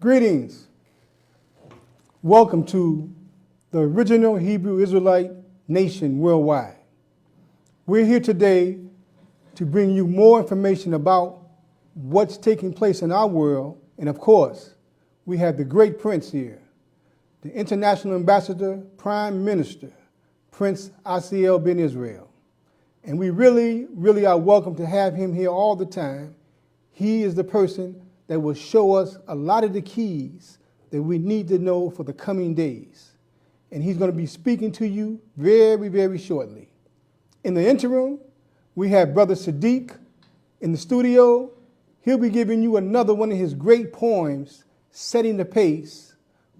Greetings. Welcome to the original Hebrew Israelite nation worldwide. We're here today to bring you more information about what's taking place in our world. And of course, we have the great prince here, the International Ambassador, Prime Minister, Prince Asiel bin Israel. And we really are welcome to have him here all the time. He is the person that will show us a lot of the keys that we need to know for the coming days. And he's going to be speaking to you very shortly. In the interim, we have Brother Sadiq in the studio. He'll be giving you another one of his great poems, setting the pace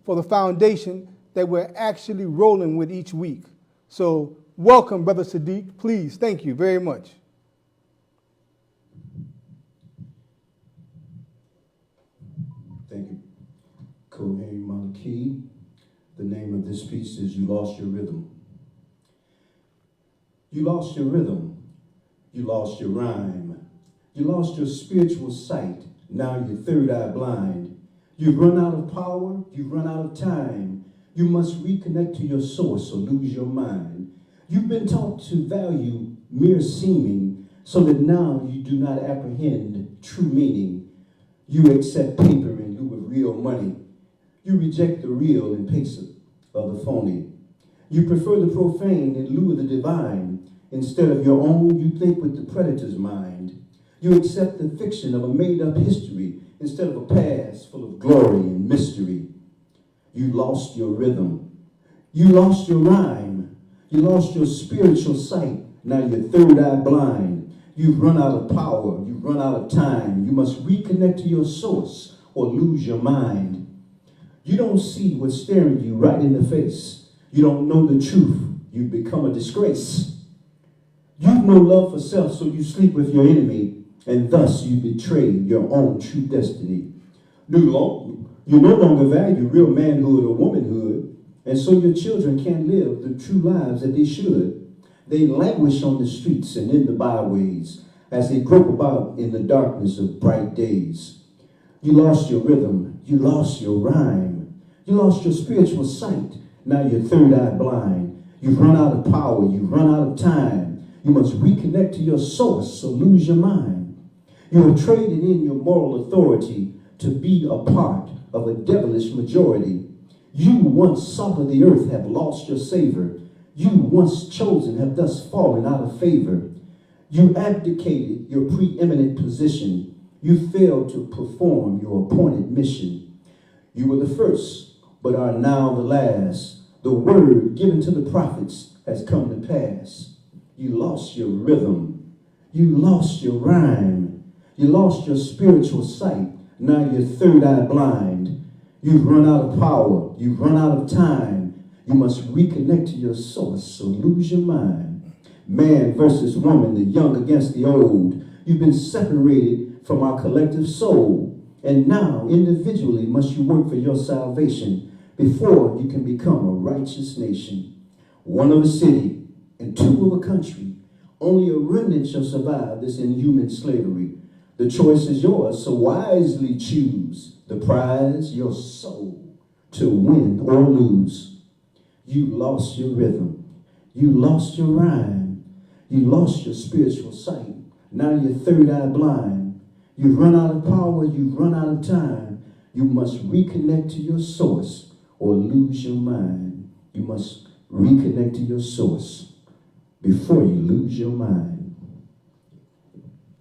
for the foundation that we're actually rolling with each week. So welcome, Brother Sadiq. Please, thank you very much. Thank you, Kohen Malaki. The name of this piece is You Lost Your Rhythm. You lost your rhythm. You lost your rhyme. You lost your spiritual sight. Now you're third eye blind. You've run out of power. You've run out of time. You must reconnect to your source or lose your mind. You've been taught to value mere seeming so that now you do not apprehend true meaning. You accept paper in lieu of real money. You reject the real in place of the phony. You prefer the profane in lieu of the divine. Instead of your own, you think with the predator's mind. You accept the fiction of a made-up history instead of a past full of glory and mystery. You lost your rhythm. You lost your rhyme. You lost your spiritual sight. Now you're third eye blind. You've run out of power. You've run out of time. You must reconnect to your source or lose your mind. You don't see what's staring you right in the face. You don't know the truth. You've become a disgrace. You've no love for self, so you sleep with your enemy, and thus you betray your own true destiny. You no longer value real manhood or womanhood, and so your children can't live the true lives that they should. They languish on the streets and in the byways as they grope about in the darkness of bright days. You lost your rhythm. You lost your rhyme. You lost your spiritual sight. Now you're third eye blind. You've run out of power. You've run out of time. You must reconnect to your source or lose your mind. You have traded in your moral authority to be a part of a devilish majority. You, once salt of the earth, have lost your savor. You, once chosen, have thus fallen out of favor. You abdicated your preeminent position. You failed to perform your appointed mission. You were the first, but are now the last. The word given to the prophets has come to pass. You lost your rhythm. You lost your rhyme. You lost your spiritual sight. Now you're third eye blind. You've run out of power. You've run out of time. You must reconnect to your source or lose your mind. Man versus woman, the young against the old. You've been separated from our collective soul. And now, individually, must you work for your salvation before you can become a righteous nation. One of a city and two of a country. Only a remnant shall survive this inhuman slavery. The choice is yours, so wisely choose the prize, your soul, to win or lose. You lost your rhythm. You lost your rhyme. You lost your spiritual sight. Now you're third eye blind. You've run out of power. You've run out of time. You must reconnect to your source or lose your mind. You must reconnect to your source before you lose your mind.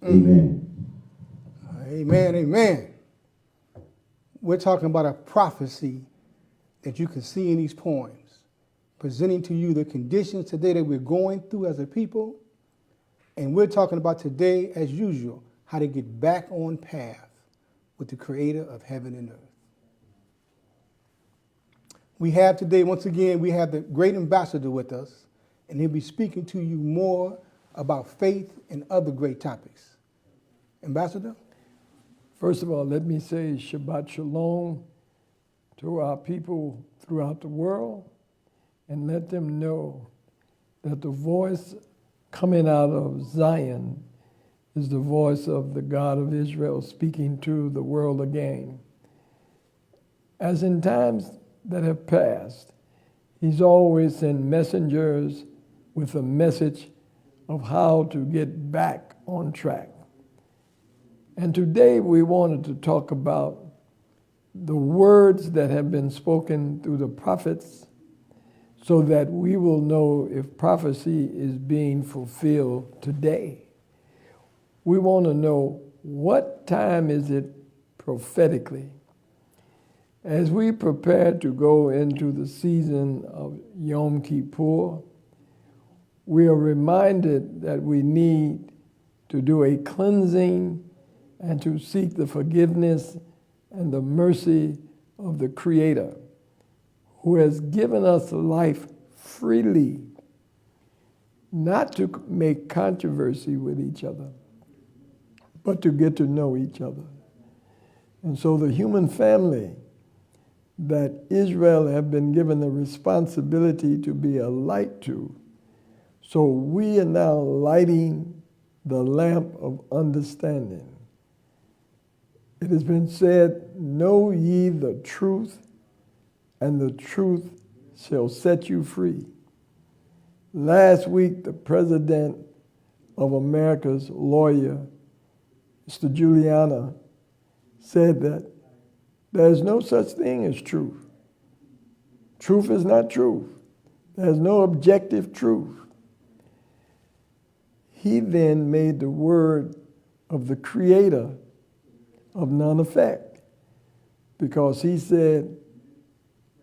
Amen. Amen. We're talking about a prophecy that you can see in these poems, presenting to you the conditions today that we're going through as a people. And we're talking about today, as usual, how to get back on path with the creator of heaven and earth. We have today, once again, we have the great ambassador with us, and he'll be speaking to you more about faith and other great topics. Ambassador? First of all, let me say Shabbat Shalom to our people throughout the world, and let them know that the voice coming out of Zion is the voice of the God of Israel speaking to the world again. As in times that have passed, he's always sent messengers with a message of how to get back on track. And today we wanted to talk about the words that have been spoken through the prophets so that we will know if prophecy is being fulfilled today. We want to know what time is it prophetically. As we prepare to go into the season of Yom Kippur, we are reminded that we need to do a cleansing and to seek the forgiveness and the mercy of the Creator, who has given us life freely, not to make controversy with each other, but to get to know each other. And so the human family that Israel have been given the responsibility to be a light to, so we are now lighting the lamp of understanding. It has been said, "Know ye the truth, and the truth shall set you free." Last week, the president of America's lawyer, Mr. Giuliani, said that there is no such thing as truth. Truth is not truth. There's no objective truth. He then made the word of the Creator of none effect, because he said,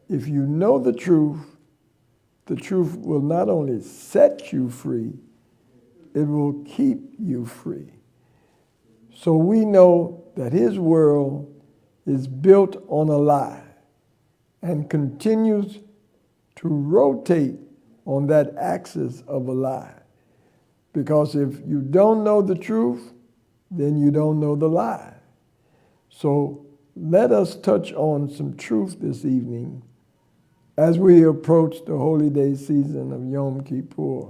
if you know the truth will not only set you free, it will keep you free. So we know that his world is built on a lie and continues to rotate on that axis of a lie. Because if you don't know the truth, then you don't know the lie. So let us touch on some truth this evening as we approach the holy day season of Yom Kippur.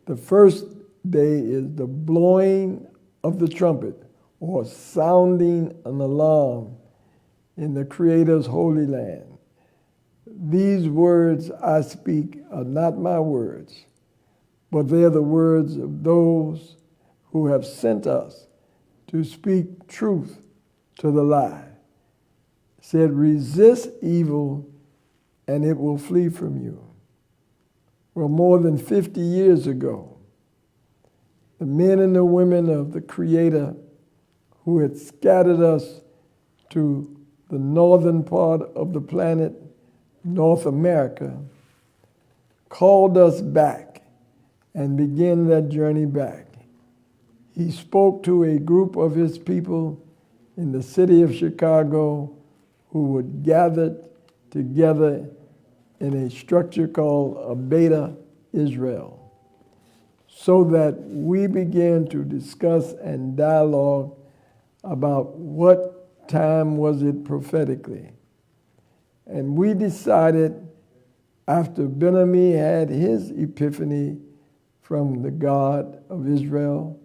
The first day is the blowing of the trumpet, or sounding an alarm in the Creator's holy land. These words I speak are not my words, but they're the words of those who have sent us to speak truth to the lie. It said, resist evil and it will flee from you. Well, more than 50 years ago, the men and the women of the Creator who had scattered us to the northern part of the planet, North America, called us back and began that journey back. He spoke to a group of his people in the city of Chicago who would gather together in a structure called a Beta Israel, so that we began to discuss and dialogue about what time was it prophetically. And we decided, after Ben-Ami had his epiphany from the God of Israel,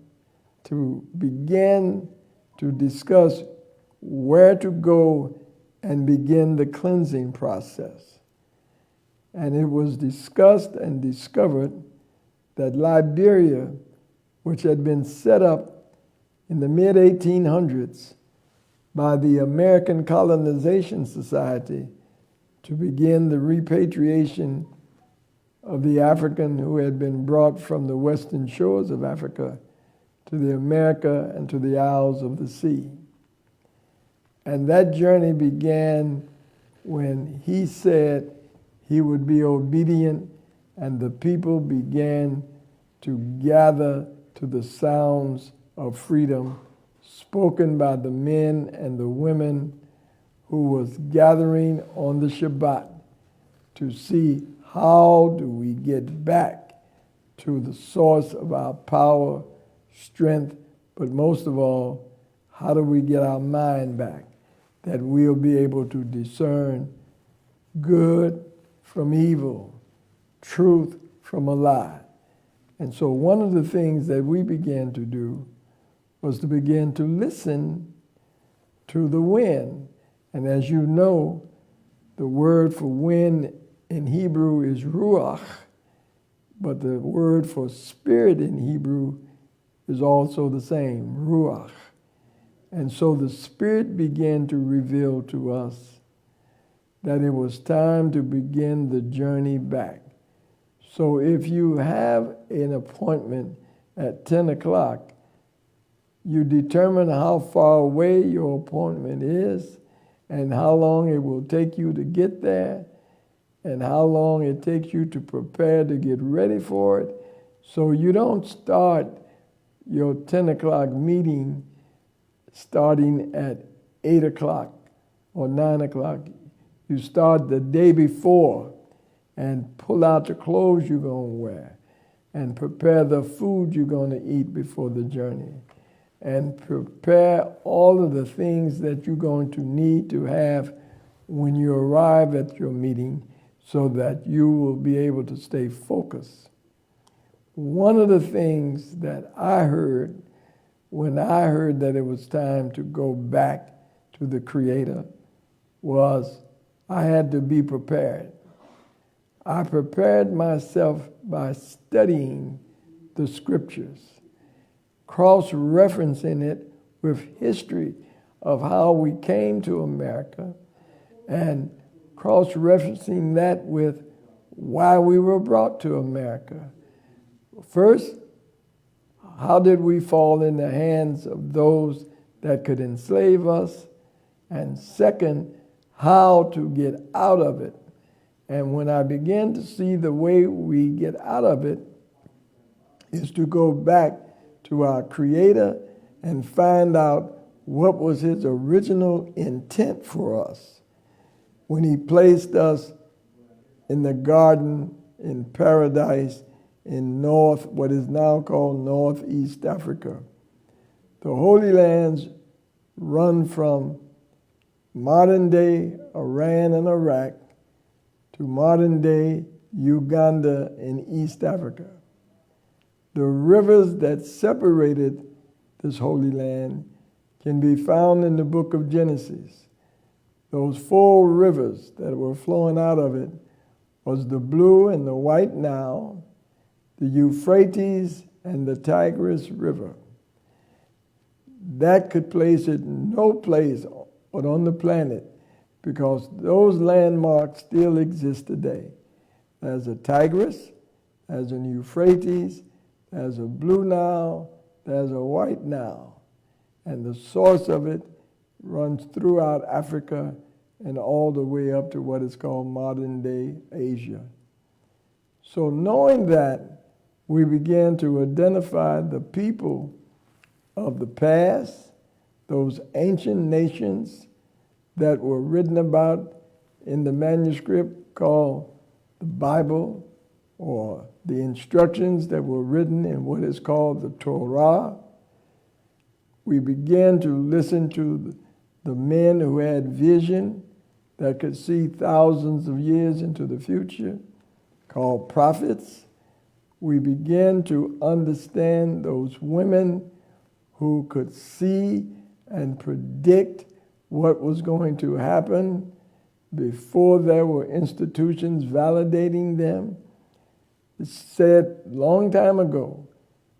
to begin to discuss where to go and begin the cleansing process. And it was discussed and discovered that Liberia, which had been set up in the mid-1800s by the American Colonization Society to begin the repatriation of the African who had been brought from the western shores of Africa to the America and to the Isles of the Sea. And that journey began when he said he would be obedient, and the people began to gather to the sounds of freedom spoken by the men and the women who was gathering on the Shabbat to see how do we get back to the source of our power, strength, but most of all, how do we get our mind back that we'll be able to discern good from evil, truth from a lie. And so one of the things that we began to do was to begin to listen to the wind And as you know, the word for wind in Hebrew is ruach, but the word for spirit in Hebrew is also the same, ruach. And so the Spirit began to reveal to us that it was time to begin the journey back. So if you have an appointment at 10 o'clock, you determine how far away your appointment is and how long it will take you to get there and how long it takes you to prepare to get ready for it. So you don't start your 10 o'clock meeting starting at 8 o'clock or 9 o'clock. You start the day before and pull out the clothes you're going to wear and prepare the food you're going to eat before the journey and prepare all of the things that you're going to need to have when you arrive at your meeting so that you will be able to stay focused. One of the things that I heard when I heard that it was time to go back to the Creator was I had to be prepared. I prepared myself by studying the Scriptures, cross-referencing it with history of how we came to America, and cross-referencing that with why we were brought to America. First, how did we fall in the hands of those that could enslave us? And second, how to get out of it. And when I began to see the way we get out of it is to go back to our Creator and find out what was His original intent for us when He placed us in the garden in paradise in what is now called Northeast Africa. The Holy Lands run from modern-day Iran and Iraq to modern-day Uganda in East Africa. The rivers that separated this Holy Land can be found in the book of Genesis. Those 4 rivers that were flowing out of it was the Blue and the White Nile, the Euphrates, and the Tigris River. That could place it no place but on the planet because those landmarks still exist today. There's a Tigris, there's an Euphrates, there's a Blue Nile, there's a White Nile. And the source of it runs throughout Africa and all the way up to what is called modern-day Asia. So knowing that, we began to identify the people of the past, those ancient nations that were written about in the manuscript called the Bible, or the instructions that were written in what is called the Torah. We began to listen to the men who had vision that could see thousands of years into the future, called prophets. We began to understand those women who could see and predict what was going to happen before there were institutions validating them. It said a long time ago,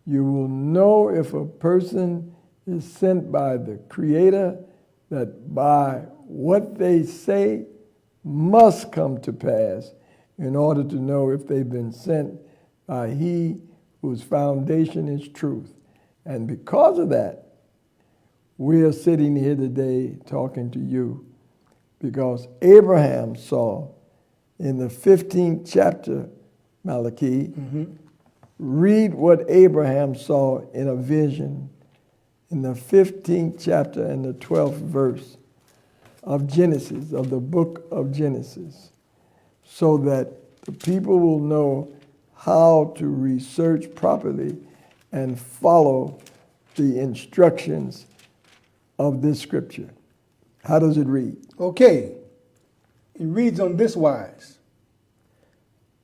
you will know if a person is sent by the Creator that by what they say must come to pass in order to know if they've been sent by He whose foundation is truth. And because of that, we are sitting here today talking to you because Abraham saw in the 15th chapter, Malachi, read what Abraham saw in a vision in the 15th chapter and the 12th verse of Genesis, of the book of Genesis, so that the people will know how to research properly and follow the instructions of this scripture. How does it read? Okay. It reads on this wise.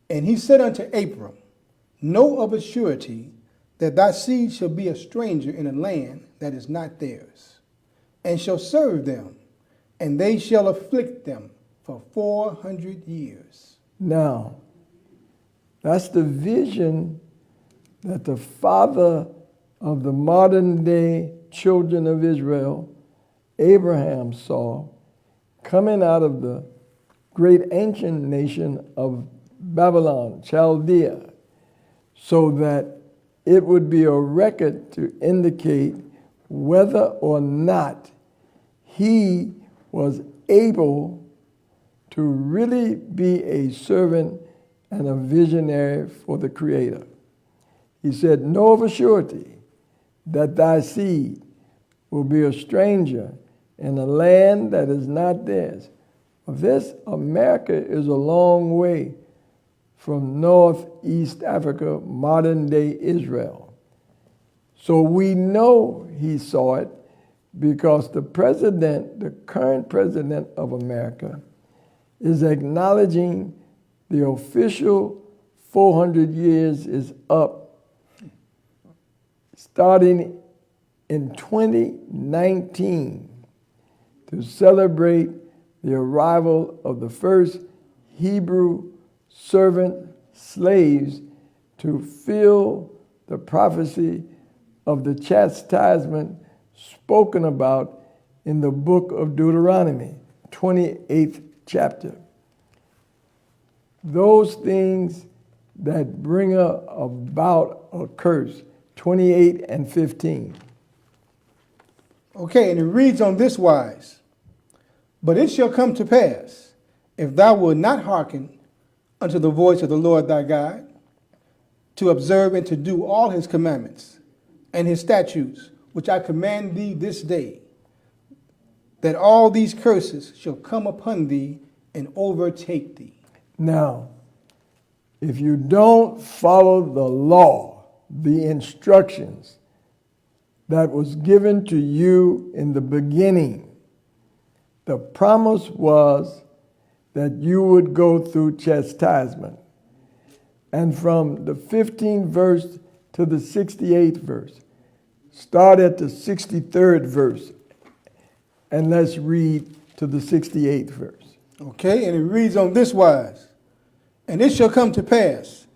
And he said unto Abram, know of a surety that thy seed shall be a stranger in a land that is not theirs, and shall serve them, and they shall afflict them for 400 years. Now, that's the vision that the father of the modern day children of Israel, Abraham, saw coming out of the great ancient nation of Babylon, Chaldea, so that it would be a record to indicate whether or not he was able to really be a servant and a visionary for the Creator. He said, know of a surety that thy seed will be a stranger in a land that is not theirs. This America is a long way from Northeast Africa, modern day Israel. So we know he saw it because the president, the current president of America, is acknowledging the official 400 years is up starting in 2019 to celebrate the arrival of the first Hebrew servant slaves to fill the prophecy of the chastisement spoken about in the book of Deuteronomy, 28th chapter. Those things that bring about a curse, 28 and 15. Okay, and it reads on this wise, but it shall come to pass, if thou wilt not hearken unto the voice of the Lord thy God, to observe and to do all his commandments and his statutes, which I command thee this day, that all these curses shall come upon thee and overtake thee. Now, if you don't follow the law, the instructions that was given to you in the beginning, the promise was that you would go through chastisement. And from the 15th verse to the 68th verse, start at the 63rd verse, and let's read to the 68th verse. Okay, and it reads on this wise, and it shall come to pass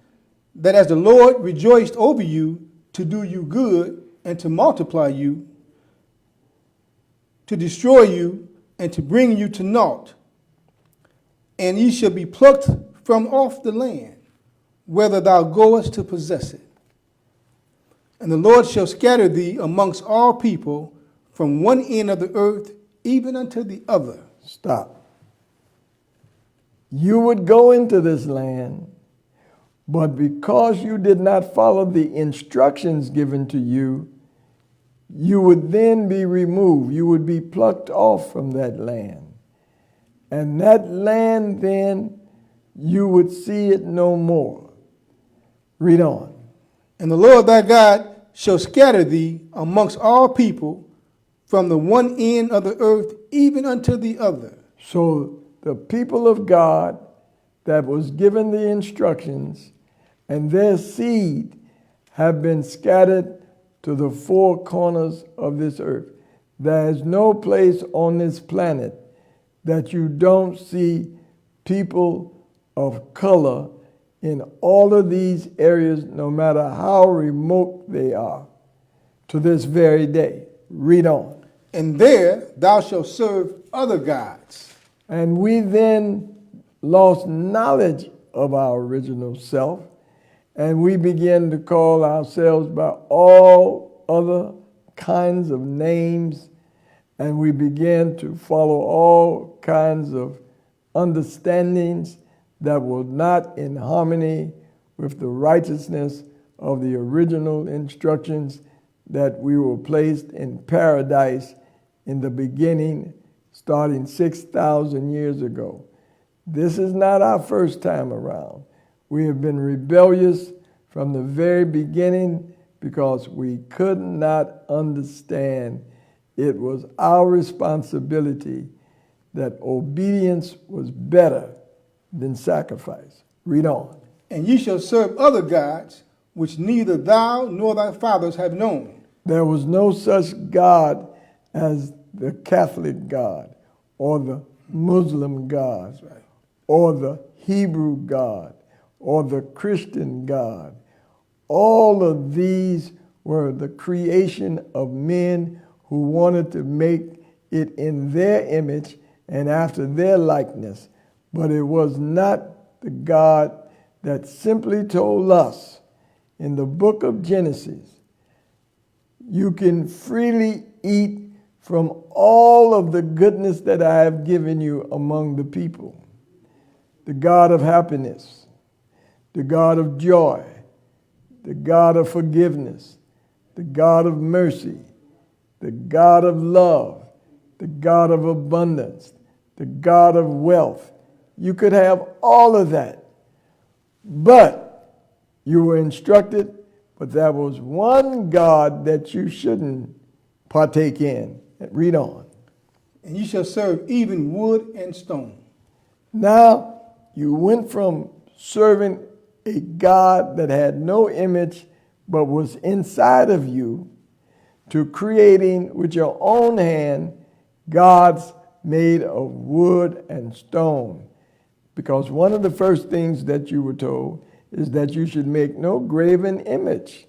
that as the Lord rejoiced over you to do you good and to multiply you, to destroy you and to bring you to naught, and ye shall be plucked from off the land, whether thou goest to possess it. And the Lord shall scatter thee amongst all people from one end of the earth even unto the other. Stop. You would go into this land, but because you did not follow the instructions given to you, you would then be removed. You would be plucked off from that land. And that land then, you would see it no more. Read on. And the Lord thy God shall scatter thee amongst all people from the one end of the earth even unto the other. So the people of God that was given the instructions and their seed have been scattered to the four corners of this earth. There is no place on this planet that you don't see people of color in all of these areas, no matter how remote they are, to this very day. Read on. And there thou shalt serve other gods. And we then lost knowledge of our original self, and we began to call ourselves by all other kinds of names, and we began to follow all kinds of understandings that were not in harmony with the righteousness of the original instructions that we were placed in paradise in the beginning, starting 6,000 years ago. This is not our first time around. We have been rebellious from the very beginning because we could not understand it was our responsibility that obedience was better than sacrifice. Read on. And ye shall serve other gods, which neither thou nor thy fathers have known. There was no such God as the Catholic God or the Muslim God, That's right. or the Hebrew God, or the Christian God. All of these were the creation of men who wanted to make it in their image and after their likeness. But it was not the God that simply told us in the book of Genesis, you can freely eat from all of the goodness that I have given you among the people. The God of happiness, the God of joy, the God of forgiveness, the God of mercy, the God of love, the God of abundance, the God of wealth. You could have all of that. But you were instructed, but there was one God that you shouldn't partake in. Read on. And you shall serve even wood and stone. Now you went from serving a God that had no image but was inside of you to creating with your own hand gods made of wood and stone. Because one of the first things that you were told is that you should make no graven image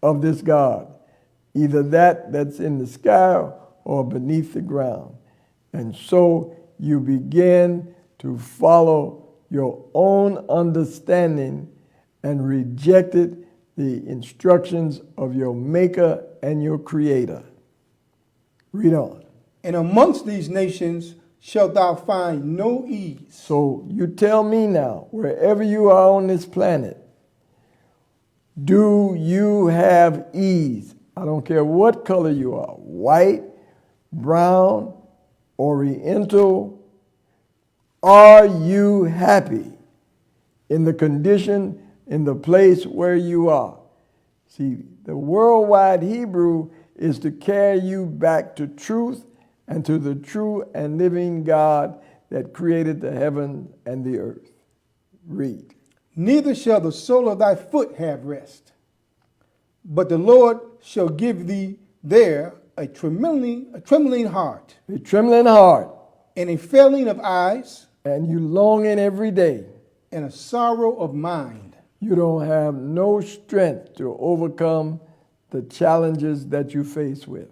of this God, either that's in the sky or beneath the ground. And so you begin to follow your own understanding and rejected the instructions of your maker and your creator. Read on. And amongst these nations shalt thou find no ease. So you tell me now, wherever you are on this planet, do you have ease? I don't care what color you are, white, brown, oriental. Are you happy in the condition, in the place where you are? See, the worldwide Hebrew is to carry you back to truth and to the true and living God that created the heaven and the earth. Read. Neither shall the sole of thy foot have rest, but the Lord shall give thee there a trembling heart, A trembling heart, and a failing of eyes, and you longing every day. and a sorrow of mind. You don't have no strength to overcome the challenges that you face with.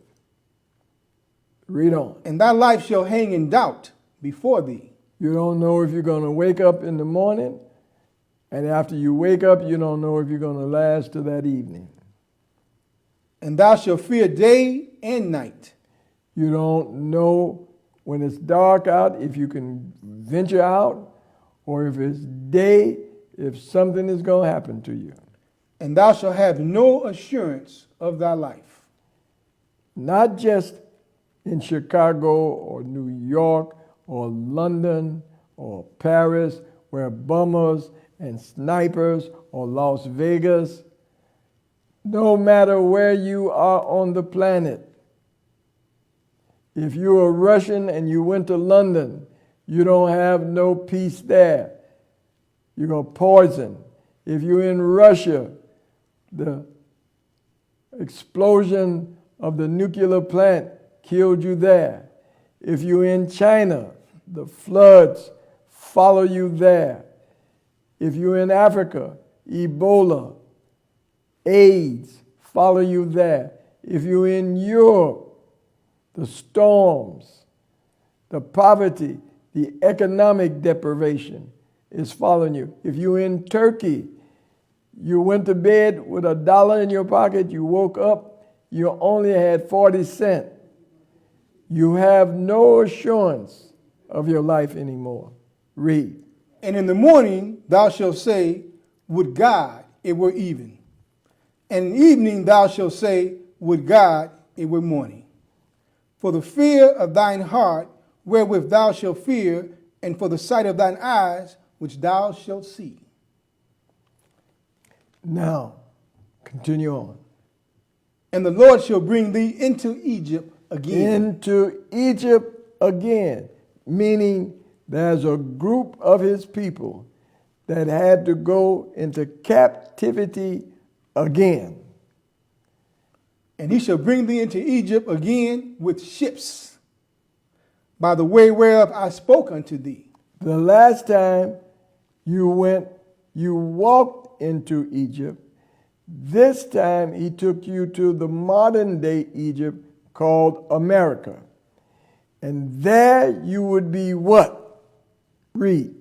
Read on. And thy life shall hang in doubt before thee. You don't know if you're going to wake up in the morning, and after you wake up, you don't know if you're going to last to that evening. And thou shalt fear day and night. You don't know when it's dark out if you can venture out, or if it's day, if something is going to happen to you. And thou shalt have no assurance of thy life. Not just in Chicago or New York or London or Paris, where bummers and snipers, or Las Vegas. No matter where you are on the planet, if you're a Russian and you went to London, you don't have no peace there. You're going to poison. If you're in Russia, the explosion of the nuclear plant killed you there. If you're in China, the floods follow you there. If you're in Africa, Ebola, AIDS follow you there. If you're in Europe, the storms, the poverty, the economic deprivation is following you. If you're in Turkey, you went to bed with $1 in your pocket, you woke up, you only had 40 cents. You have no assurance of your life anymore. Read. And in the morning thou shalt say, would God it were even. And in the evening thou shalt say, would God it were morning. For the fear of thine heart wherewith thou shalt fear, and for the sight of thine eyes which thou shalt see. Now, continue on. And the Lord shall bring thee into Egypt again. Into Egypt again, meaning there's a group of his people that had to go into captivity again. And he shall bring thee into Egypt again with ships, by the way whereof I spoke unto thee. The last time you walked into Egypt, this time he took you to the modern day Egypt called America. And there you would be what? Read.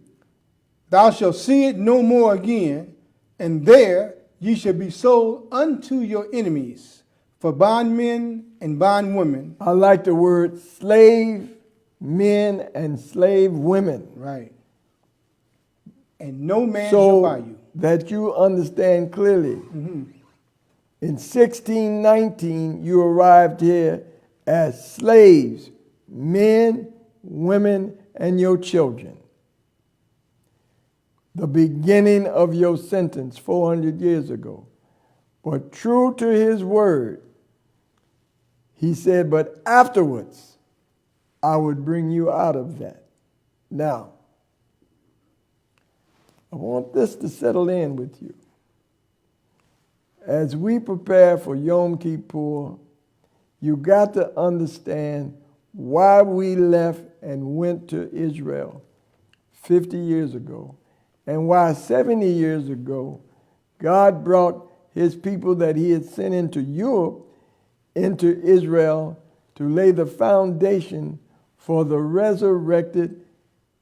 Thou shalt see it no more again, and there ye shall be sold unto your enemies for bondmen and bondwomen. I like the word slave men and slave women. Right. And no man shall buy you. That you understand clearly. In 1619, you arrived here as slaves, men, women, and your children. The beginning of your sentence 400 years ago. But true to his word, he said, but afterwards, I would bring you out of that. Now, I want this to settle in with you. As we prepare for Yom Kippur, you got to understand why we left and went to Israel 50 years ago, and why 70 years ago God brought his people that he had sent into Europe into Israel to lay the foundation for the resurrected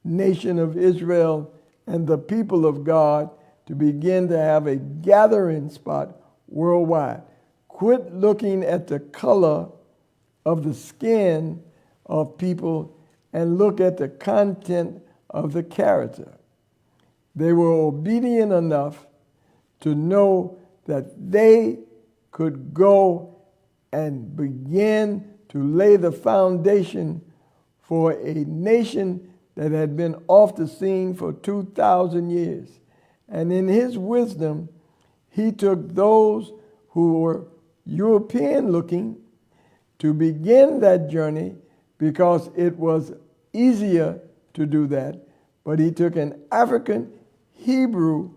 nation of Israel and the people of God to begin to have a gathering spot worldwide. Quit looking at the color of the skin of people and look at the content of the character. They were obedient enough to know that they could go and begin to lay the foundation for a nation that had been off the scene for 2,000 years. And in his wisdom, he took those who were European looking to begin that journey because it was easier to do that. But he took an African Hebrew,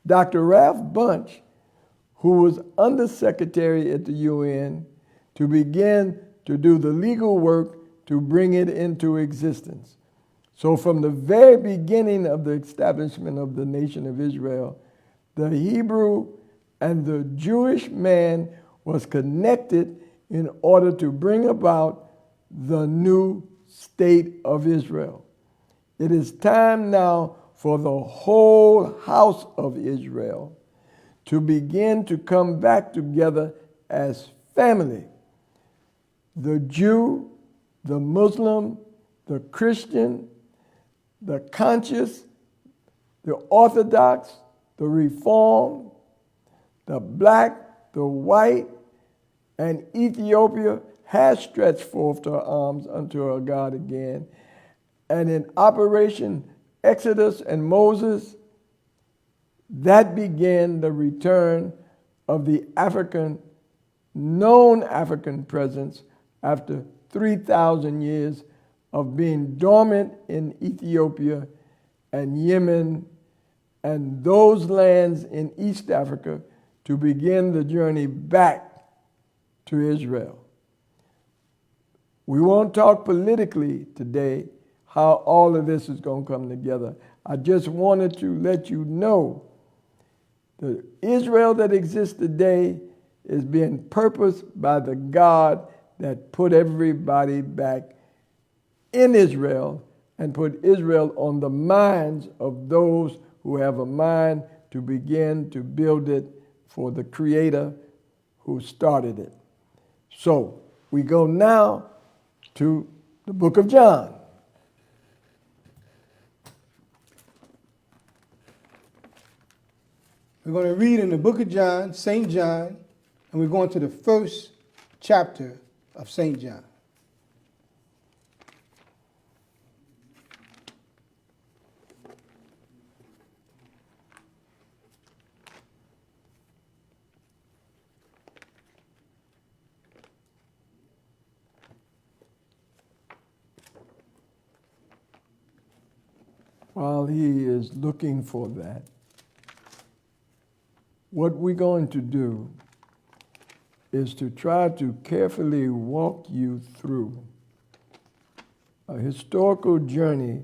Dr. Ralph Bunche, who was undersecretary at the UN, to begin to do the legal work to bring it into existence. So from the very beginning of the establishment of the nation of Israel, the Hebrew and the Jewish man was connected in order to bring about the new state of Israel. It is time now for the whole house of Israel to begin to come back together as family. The Jew, the Muslim, the Christian, the conscious, the Orthodox, the Reformed, the black, the white, and Ethiopia has stretched forth her arms unto her God again. And in Operation Exodus and Moses, that began the return of the known African presence after 3,000 years of being dormant in Ethiopia and Yemen and those lands in East Africa to begin the journey back to Israel. We won't talk politically today how all of this is going to come together. I just wanted to let you know the Israel that exists today is being purposed by the God that put everybody back in Israel and put Israel on the minds of those who have a mind to begin to build it for the Creator who started it. So we go now to the book of John. We're going to read in the book of John, St. John, and we're going to the first chapter of St. John. While he is looking for that, what we're going to do is to try to carefully walk you through a historical journey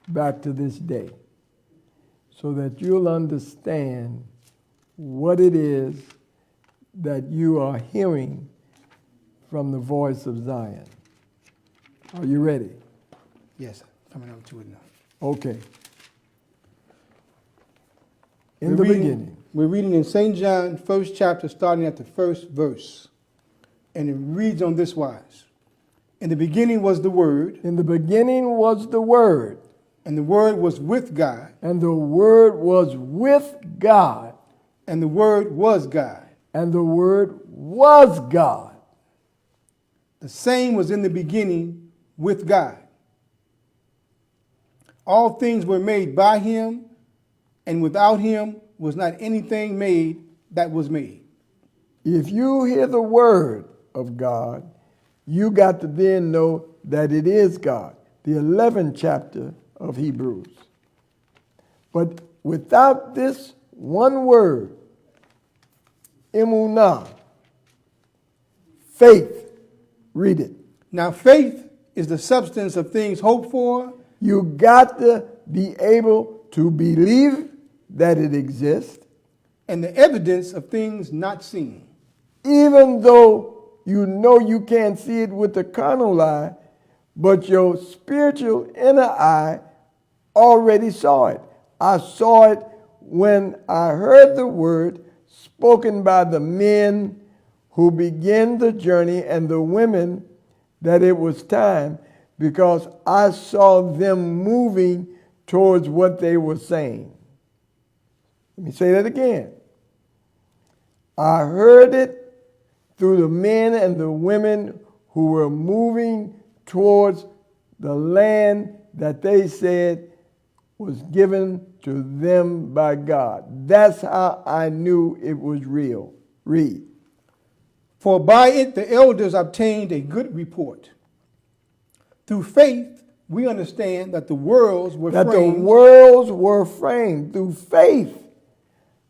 back to this day so that you'll understand what it is that you are hearing from the voice of Zion. Are you ready? Yes, coming up to it now. Okay. In the beginning. We're reading in St. John, 1st chapter, starting at the 1st verse. And it reads on this wise. In the beginning was the Word. In the beginning was the Word. And the Word was with God. And the Word was with God. And the Word was God. And the Word was God. The same was in the beginning with God. All things were made by him, and without him was not anything made that was made. If you hear the word of God, you got to then know that it is God. The 11th chapter of Hebrews. But without this one word, emunah, faith, read it. Now faith is the substance of things hoped for. You got to be able to believe that it exists. And the evidence of things not seen. Even though you know you can't see it with the carnal eye, but your spiritual inner eye already saw it. I saw it when I heard the word spoken by the men who began the journey and the women that it was time, because I saw them moving towards what they were saying. Let me say that again. I heard it through the men and the women who were moving towards the land that they said was given to them by God. That's how I knew it was real. Read. For by it the elders obtained a good report. Through faith, we understand that the worlds were framed. That the worlds were framed through faith.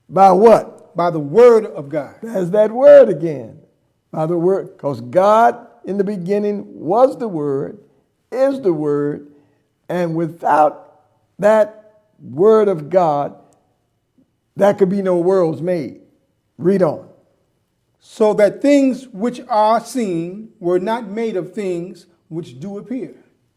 By what? By the word of God. There's that word again. By the word. Because God in the beginning was the word, is the word, and without that word of God, there could be no worlds made. Read on. So that things which are seen were not made of things which do appear.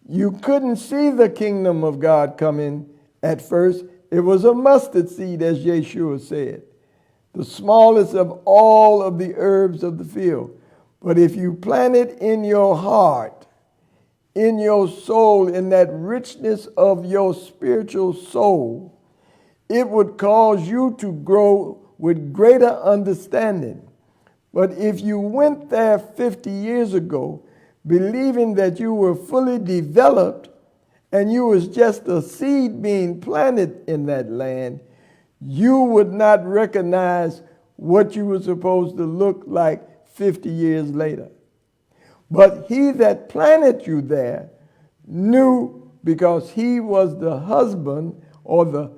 You couldn't see the kingdom of God coming at first. It was a mustard seed, as Yeshua said, the smallest of all of the herbs of the field. But if you plant it in your heart, in your soul, in that richness of your spiritual soul, it would cause you to grow with greater understanding. But if you went there 50 years ago, believing that you were fully developed and you was just a seed being planted in that land, you would not recognize what you were supposed to look like 50 years later. But he that planted you there knew, because he was the husband or the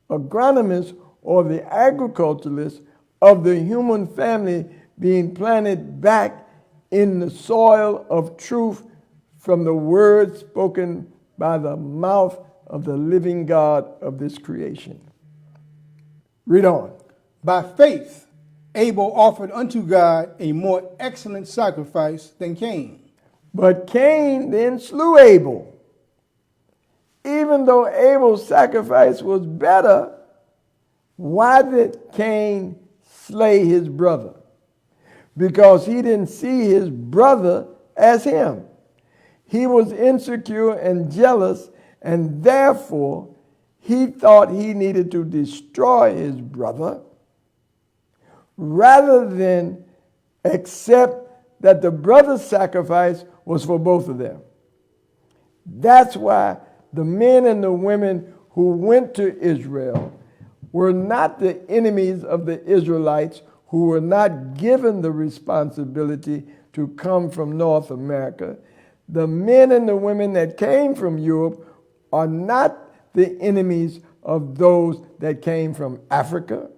agronomist or the agriculturalist of the human family being planted back in the soil of truth from the word spoken by the mouth of the living God of this creation. Read on. By faith, Abel offered unto God a more excellent sacrifice than Cain. But Cain then slew Abel. Even though Abel's sacrifice was better, why did Cain slay his brother? Because he didn't see his brother as him. He was insecure and jealous, and therefore he thought he needed to destroy his brother rather than accept that the brother's sacrifice was for both of them. That's why the men and the women who went to Israel were not the enemies of the Israelites, who were not given the responsibility to come from North America. The men and the women that came from Europe are not the enemies of those that came from Africa.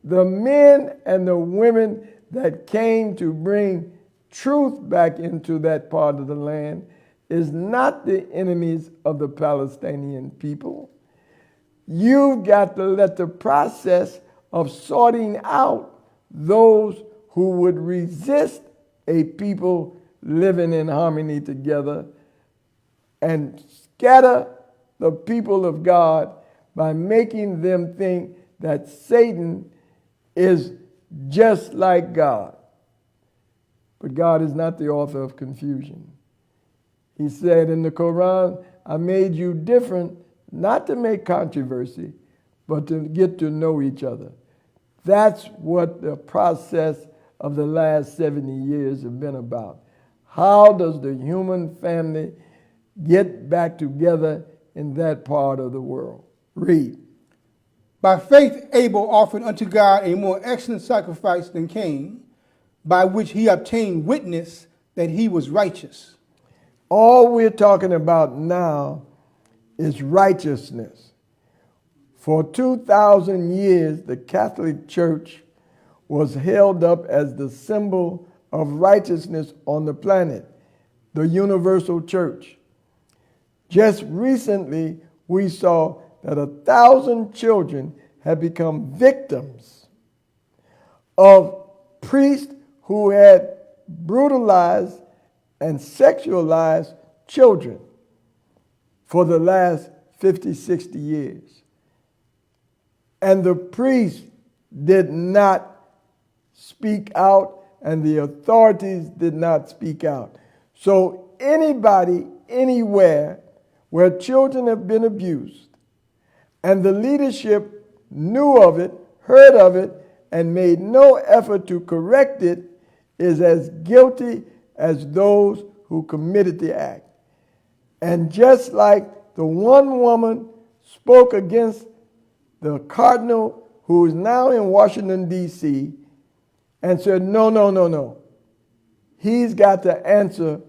The men and the women that came to bring truth back into that part of the land is not the enemies of the Palestinian people. You've got to let the process of sorting out those who would resist a people living in harmony together and scatter the people of God by making them think that Satan is just like God. But God is not the author of confusion. He said in the Quran, I made you different, not to make controversy, but to get to know each other. That's what the process of the last 70 years have been about. How does the human family get back together in that part of the world? Read. By faith Abel offered unto God a more excellent sacrifice than Cain, by which he obtained witness that he was righteous. All we're talking about now is righteousness. For 2,000 years, the Catholic Church was held up as the symbol of righteousness on the planet, the universal church. Just recently, we saw that 1,000 children have become victims of priests who had brutalized and sexualized children for the last 50, 60 years. And the priests did not speak out, and the authorities did not speak out. So anybody, anywhere where children have been abused, and the leadership knew of it, heard of it, and made no effort to correct it, is as guilty as those who committed the act. And just like the one woman spoke against the cardinal who is now in Washington, D.C., and said, no. He's got to answer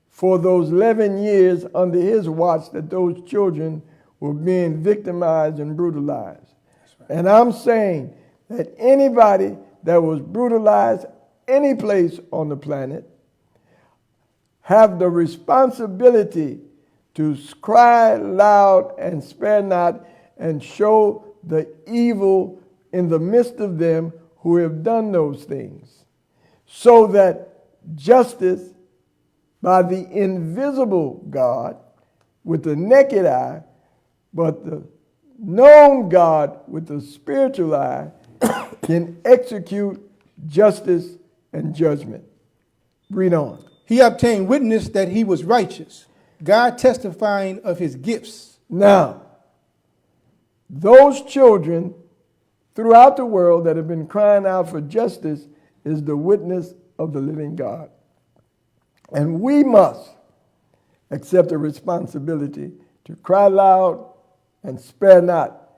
for those 11 years under his watch that those children were being victimized and brutalized. Right. And I'm saying that anybody that was brutalized any place on the planet have the responsibility to cry loud and spare not and show the evil in the midst of them who have done those things, so that justice by the invisible God with the naked eye, but the known God with the spiritual eye can execute justice and judgment. Read on. He obtained witness that he was righteous, God testifying of his gifts. Now, those children throughout the world that have been crying out for justice is the witness of the living God. And we must accept the responsibility to cry loud and spare not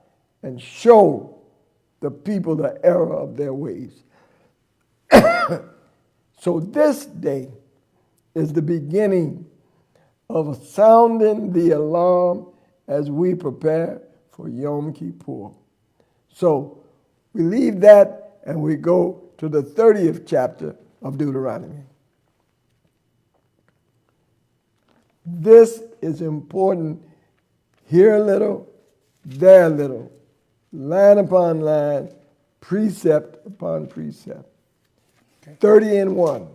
and show the people the error of their ways. So this day is the beginning of sounding the alarm as we prepare for Yom Kippur. So we leave that and we go to the 30th chapter of Deuteronomy. This is important. Here a little, there a little, line upon line, precept upon precept. Okay. 30 and 1.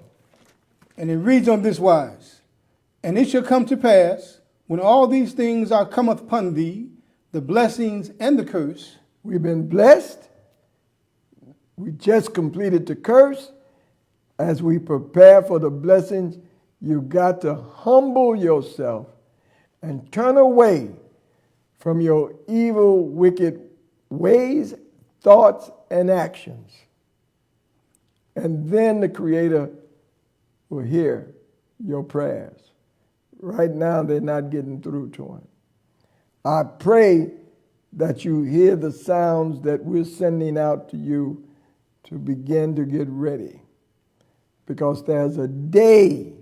And it reads on this wise, and it shall come to pass, when all these things are come upon thee, the blessings and the curse. We've been blessed. We just completed the curse. As we prepare for the blessings, you've got to humble yourself and turn away from your evil, wicked ways, thoughts, and actions. And then the Creator will hear your prayers. Right now, they're not getting through to Him. I pray that you hear the sounds that we're sending out to you to begin to get ready. Because there's a day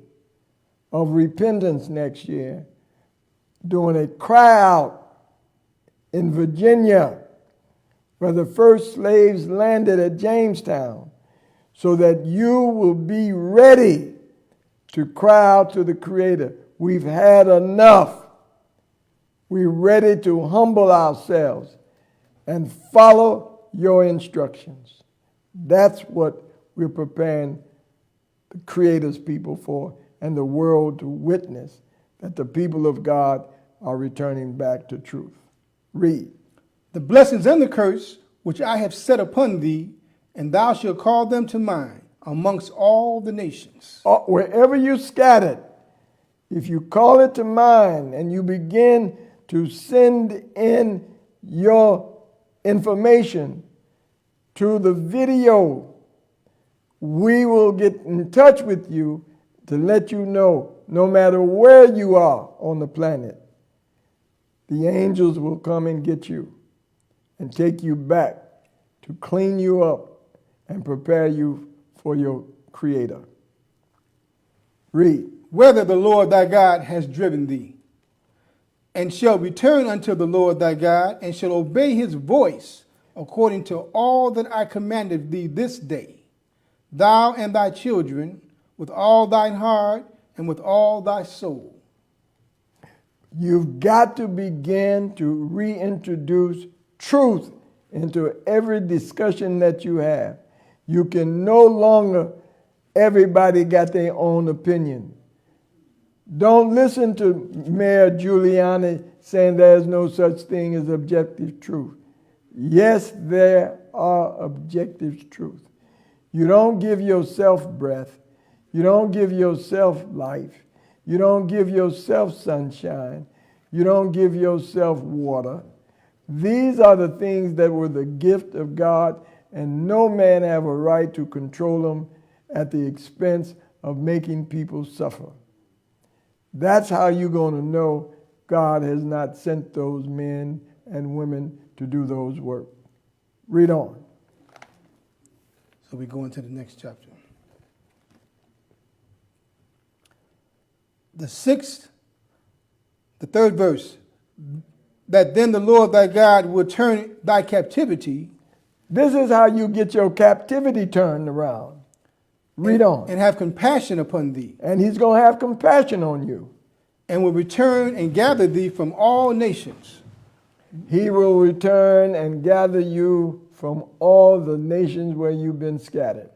of repentance next year, doing a cry out in Virginia, where the first slaves landed at Jamestown, so that you will be ready to cry out to the Creator. we've had enough. We're ready to humble ourselves and follow your instructions. That's what we're preparing the Creator's people for, and the world to witness that the people of God are returning back to truth. Read. The blessings and the curse which I have set upon thee, and thou shalt call them to mind amongst all the nations. Wherever you scattered, if you call it to mind and you begin to send in your information to the video, we will get in touch with you to let you know, no matter where you are on the planet, the angels will come and get you and take you back to clean you up and prepare you for your Creator. Read. Whether the Lord thy God has driven thee, and shall return unto the Lord thy God, and shall obey his voice according to all that I commanded thee this day, thou and thy children, with all thine heart and with all thy soul. You've got to begin to reintroduce truth into every discussion that you have. You can no longer, everybody got their own opinion. Don't listen to Mayor Giuliani saying there's no such thing as objective truth. Yes, there are objective truths. You don't give yourself breath. You don't give yourself life. You don't give yourself sunshine. You don't give yourself water. These are the things that were the gift of God, and no man have a right to control them at the expense of making people suffer. That's how you're going to know God has not sent those men and women to do those work. Read on. So we go into the next chapter. The third verse, that then the Lord thy God will turn thy captivity. This is how you get your captivity turned around. Read on. And have compassion upon thee. And he's going to have compassion on you. And will return and gather thee from all nations. He will return and gather you from all the nations where you've been scattered.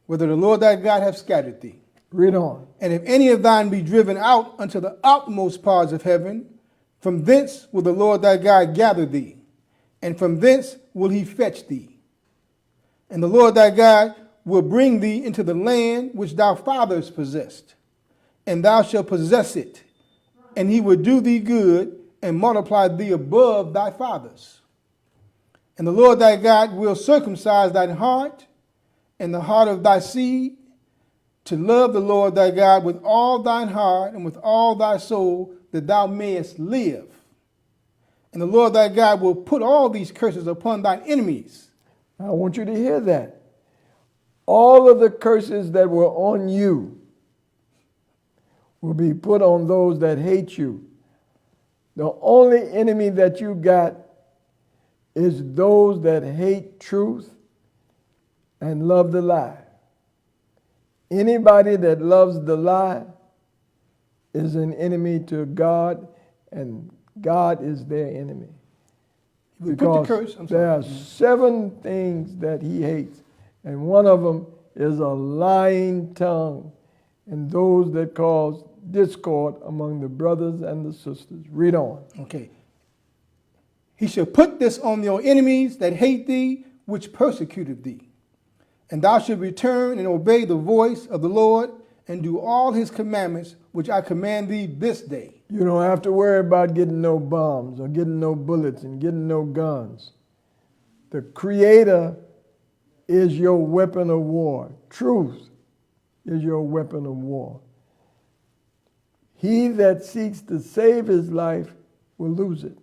Whether the Lord thy God have scattered thee. Read on. And if any of thine be driven out unto the outmost parts of heaven, from thence will the Lord thy God gather thee, and from thence will he fetch thee. And the Lord thy God will bring thee into the land which thy fathers possessed, and thou shalt possess it, and he will do thee good, and multiply thee above thy fathers. And the Lord thy God will circumcise thine heart, and the heart of thy seed, to love the Lord thy God with all thine heart and with all thy soul, that thou mayest live. And the Lord thy God will put all these curses upon thine enemies. I want you to hear that. All of the curses that were on you will be put on those that hate you. The only enemy that you got is those that hate truth and love the lie. Anybody that loves the lie is an enemy to God, and God is their enemy. Because there are 7 things that he hates, and one of them is a lying tongue and those that cause discord among the brothers and the sisters. Read on. Okay. He shall put this on your enemies that hate thee, which persecuted thee. And thou shalt return and obey the voice of the Lord, and do all his commandments, which I command thee this day. You don't have to worry about getting no bombs or getting no bullets and getting no guns. The Creator is your weapon of war. Truth is your weapon of war. He that seeks to save his life will lose it.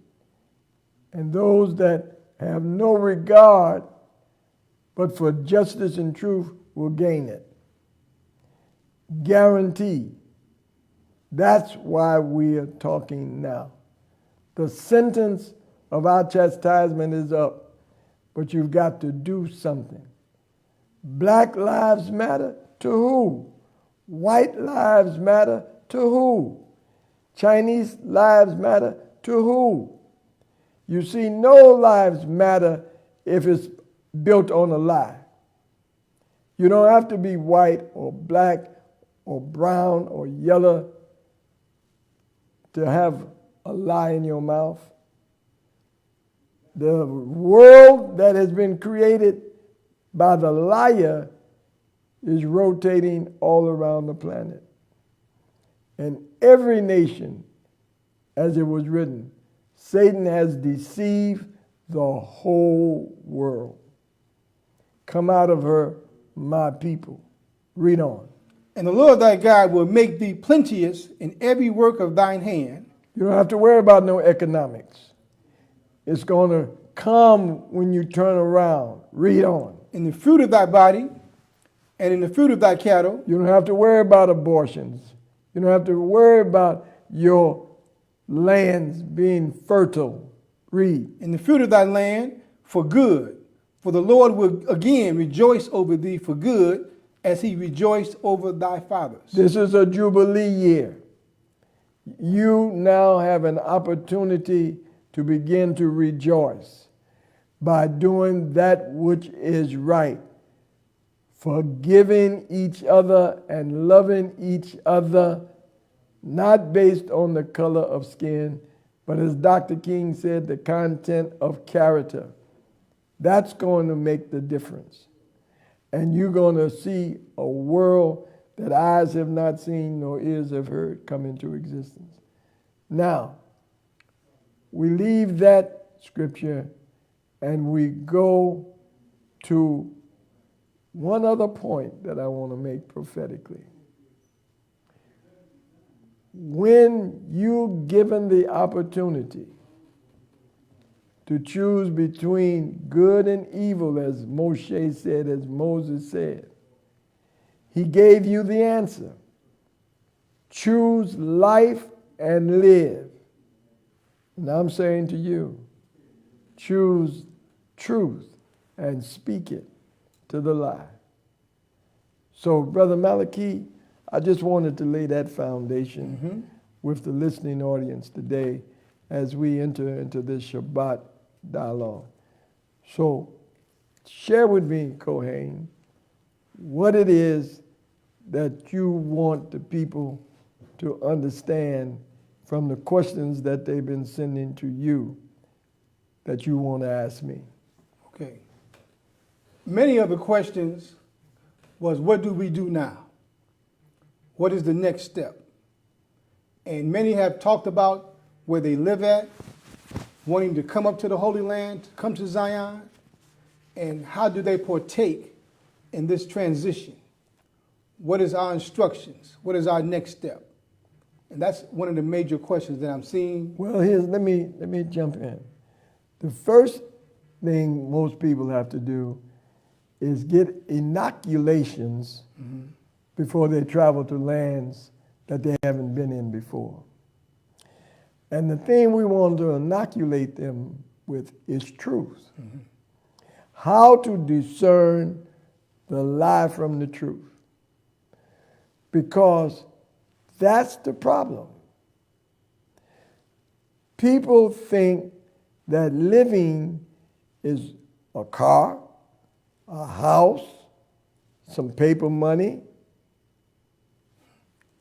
And those that have no regard but for justice and truth will gain it. Guaranteed. That's why we are talking now. The sentence of our chastisement is up, but you've got to do something. Black lives matter to who? White lives matter to who? Chinese lives matter to who? You see, no lives matter if it's built on a lie. You don't have to be white or black or brown or yellow to have a lie in your mouth. The world that has been created by the liar is rotating all around the planet. And every nation, as it was written, Satan has deceived the whole world. Come out of her, my people. Read on. And the Lord thy God will make thee plenteous in every work of thine hand. You don't have to worry about no economics. It's going to come when you turn around. Read on. In the fruit of thy body, and in the fruit of thy cattle. You don't have to worry about abortions. You don't have to worry about your lands being fertile. Read. In the fruit of thy land for good. For the Lord will again rejoice over thee for good, as he rejoiced over thy fathers. This is a Jubilee year. You now have an opportunity to begin to rejoice by doing that which is right, forgiving each other and loving each other, not based on the color of skin, but as Dr. King said, the content of character. That's going to make the difference. And you're going to see a world that eyes have not seen nor ears have heard come into existence. Now, we leave that scripture and we go to one other point that I want to make prophetically. When you're given the opportunity to choose between good and evil, as Moshe said, as Moses said, he gave you the answer. Choose life and live. And I'm saying to you, choose truth and speak it to the lie. So, Brother Malachi, I just wanted to lay that foundation with the listening audience today as we enter into this Shabbat dialogue. So, share with me, Kohen, what it is that you want the people to understand from the questions that they've been sending to you that you want to ask me. Okay. Many of the questions was, what do we do now? What is the next step? And many have talked about where they live at, wanting to come up to the Holy Land, to come to Zion, and how do they partake in this transition? What is our instructions? What is our next step? And that's one of the major questions that I'm seeing. Well, let me jump in. The first thing most people have to do is get inoculations before they travel to lands that they haven't been in before. And the thing we want to inoculate them with is truth. How to discern the lie from the truth. Because that's the problem. People think that living is a car, a house, some paper money.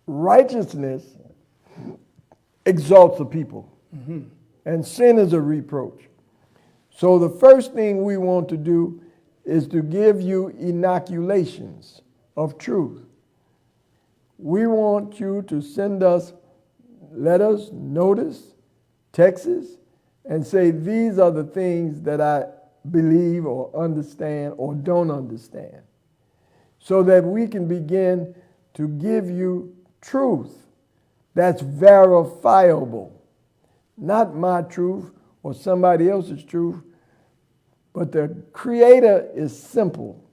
Righteousness exalts the people, and sin is a reproach. So the first thing we want to do is to give you inoculations of truth. We want you to send us letters, notice, texts, and say, these are the things that I believe or understand or don't understand, so that we can begin to give you truth that's verifiable. Not my truth or somebody else's truth, but the Creator is simple.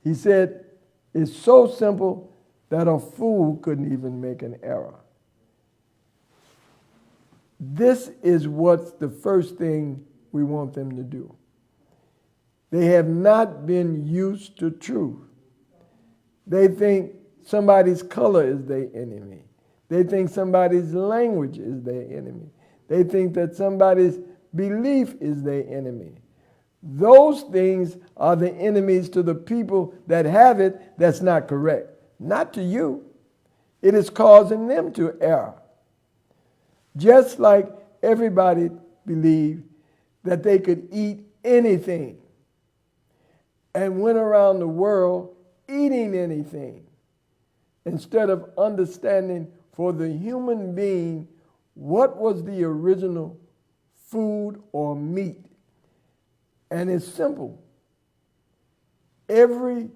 He said, it's so simple that a fool couldn't even make an error. This is what's the first thing we want them to do. They have not been used to truth. They think somebody's color is their enemy. They think somebody's language is their enemy. They think that somebody's belief is their enemy. Those things are the enemies to the people that have it that's not correct. Not to you. It is causing them to err. Just like everybody believed that they could eat anything and went around the world eating anything instead of understanding for the human being what was the original food or meat. And it's simple. Every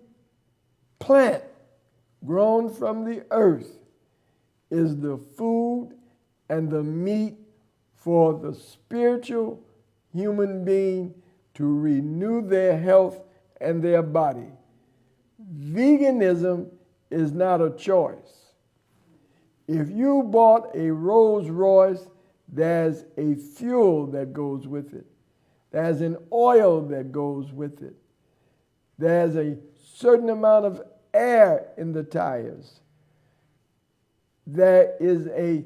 plant grown from the earth is the food and the meat for the spiritual human being to renew their health and their body. Veganism is not a choice. If you bought a Rolls Royce, there's a fuel that goes with it. There's an oil that goes with it. There's a certain amount of air in the tires. There is a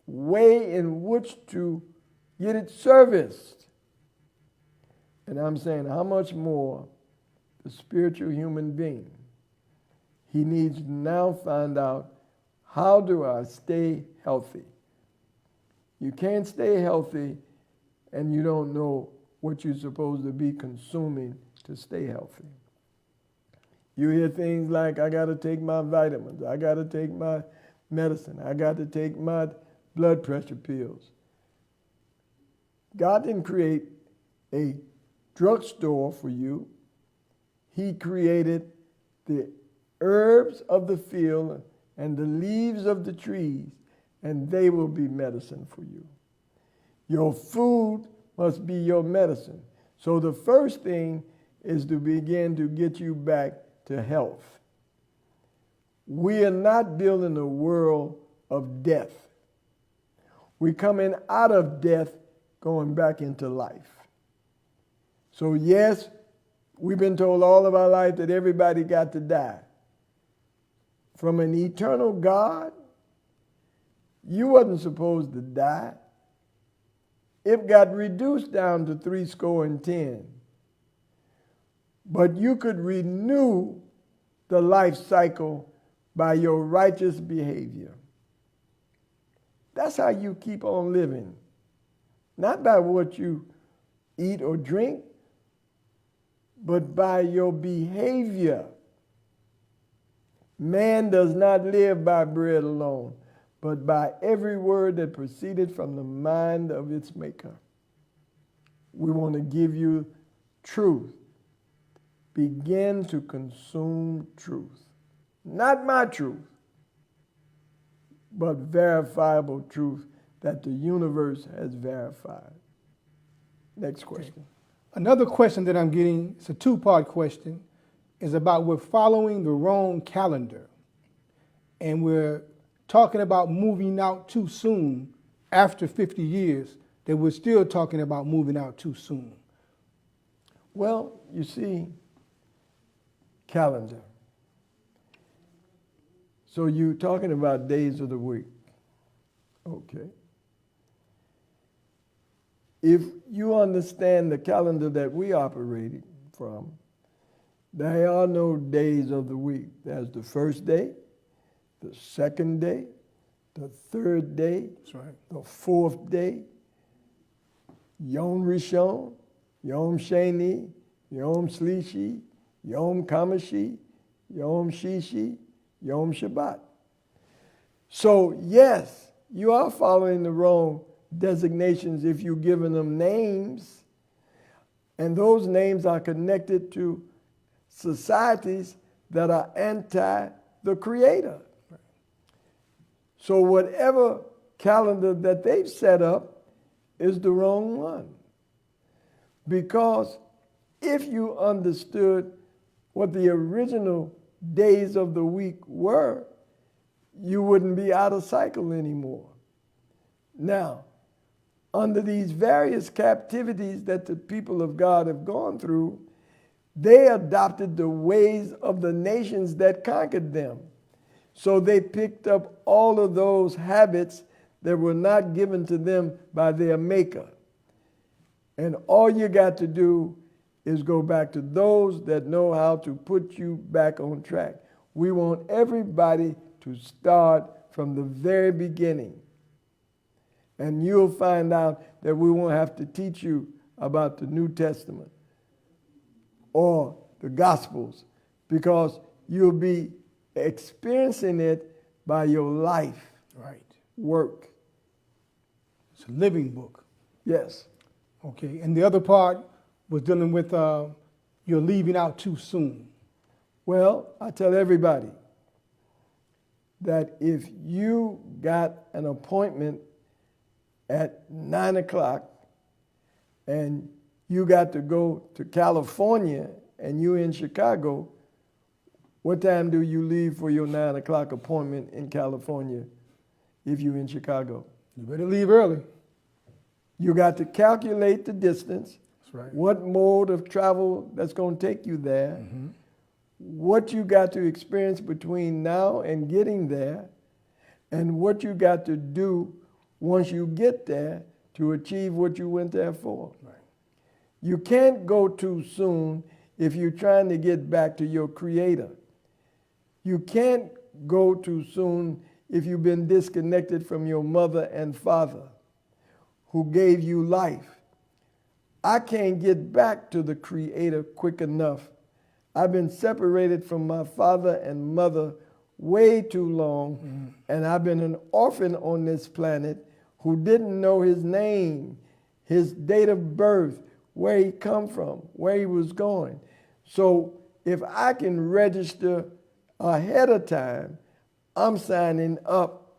way in which to get it serviced. And I'm saying, how much more the spiritual human being? He needs to now find out, how do I stay healthy? You can't stay healthy and you don't know what you're supposed to be consuming to stay healthy. You hear things like, I got to take my vitamins, I got to take my medicine, I got to take my blood pressure pills. God didn't create a drugstore for you. He created the herbs of the field and the leaves of the trees, and they will be medicine for you. Your food must be your medicine. So the first thing is to begin to get you back to health. We are not building a world of death. We're coming out of death, going back into life. So yes, we've been told all of our life that everybody got to die. From an eternal God, you wasn't supposed to die. It got reduced down to 70. But you could renew the life cycle by your righteous behavior. That's how you keep on living. Not by what you eat or drink, but by your behavior. Man does not live by bread alone, but by every word that proceeded from the mind of its maker. We want to give you truth. Begin to consume truth. Not my truth, but verifiable truth that the universe has verified. Next question. Another question that I'm getting, it's a two-part question, is about we're following the wrong calendar. And we're talking about moving out too soon after 50 years, that we're still talking about moving out too soon. Well, you see, calendar. So you're talking about days of the week. Okay. If you understand the calendar that we operated from, there are no days of the week. There's the first day, the second day, the third day, That's right, the fourth day, Yom Rishon, Yom Sheni, Yom Shlishi, Yom Kamashi, Yom Shishi, Yom Shabbat. So yes, you are following the wrong designations if you're giving them names, and those names are connected to societies that are anti the Creator. So whatever calendar that they've set up is the wrong one. Because if you understood what the original days of the week were, you wouldn't be out of cycle anymore. Now, under these various captivities that the people of God have gone through, they adopted the ways of the nations that conquered them. So they picked up all of those habits that were not given to them by their maker. And all you got to do is go back to those that know how to put you back on track. We want everybody to start from the very beginning. And you'll find out that we won't have to teach you about the New Testament or the Gospels, because you'll be experiencing it by your life, Right. work. It's a living book. Yes. Okay. And the other part was dealing with you're leaving out too soon. Well, I tell everybody that if you got an appointment at 9 o'clock and you got to go to California and you're in Chicago, what time do you leave for your 9 o'clock appointment in California if you're in Chicago? You better leave early. You got to calculate the distance, That's right. what mode of travel that's going to take you there, what you got to experience between now and getting there, and what you got to do once you get there to achieve what you went there for. Right. You can't go too soon if you're trying to get back to your Creator. You can't go too soon if you've been disconnected from your mother and father who gave you life. I can't get back to the Creator quick enough. I've been separated from my father and mother way too long, and I've been an orphan on this planet who didn't know his name, his date of birth, where he come from, where he was going. So if I can register ahead of time, I'm signing up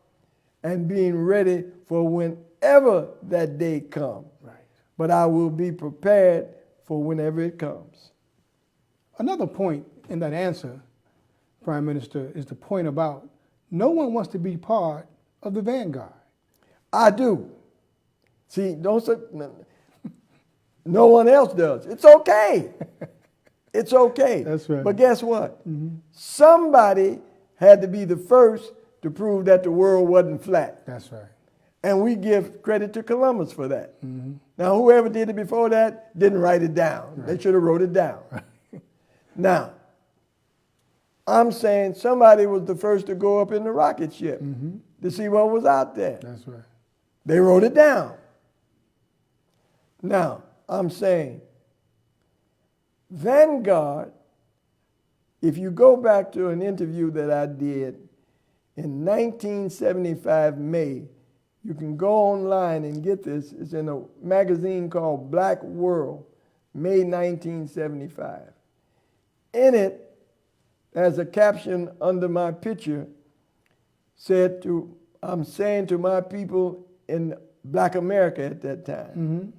and being ready for whenever that day comes. Right. But I will be prepared for whenever it comes. Another point in that answer, Prime Minister, is the point about no one wants to be part of the vanguard. I do. See, don't say, no one else does. It's okay. It's okay. That's right. But guess what? Somebody had to be the first to prove that the world wasn't flat. That's right. And we give credit to Columbus for that. Now, whoever did it before that didn't write it down. Right. They should have wrote it down. Now, I'm saying somebody was the first to go up in the rocket ship to see what was out there. That's right. They wrote it down. Now, I'm saying Vanguard, if you go back to an interview that I did in 1975 May, you can go online and get this. It's in a magazine called Black World, May 1975. In it, there's a caption under my picture said I'm saying to my people in Black America at that time,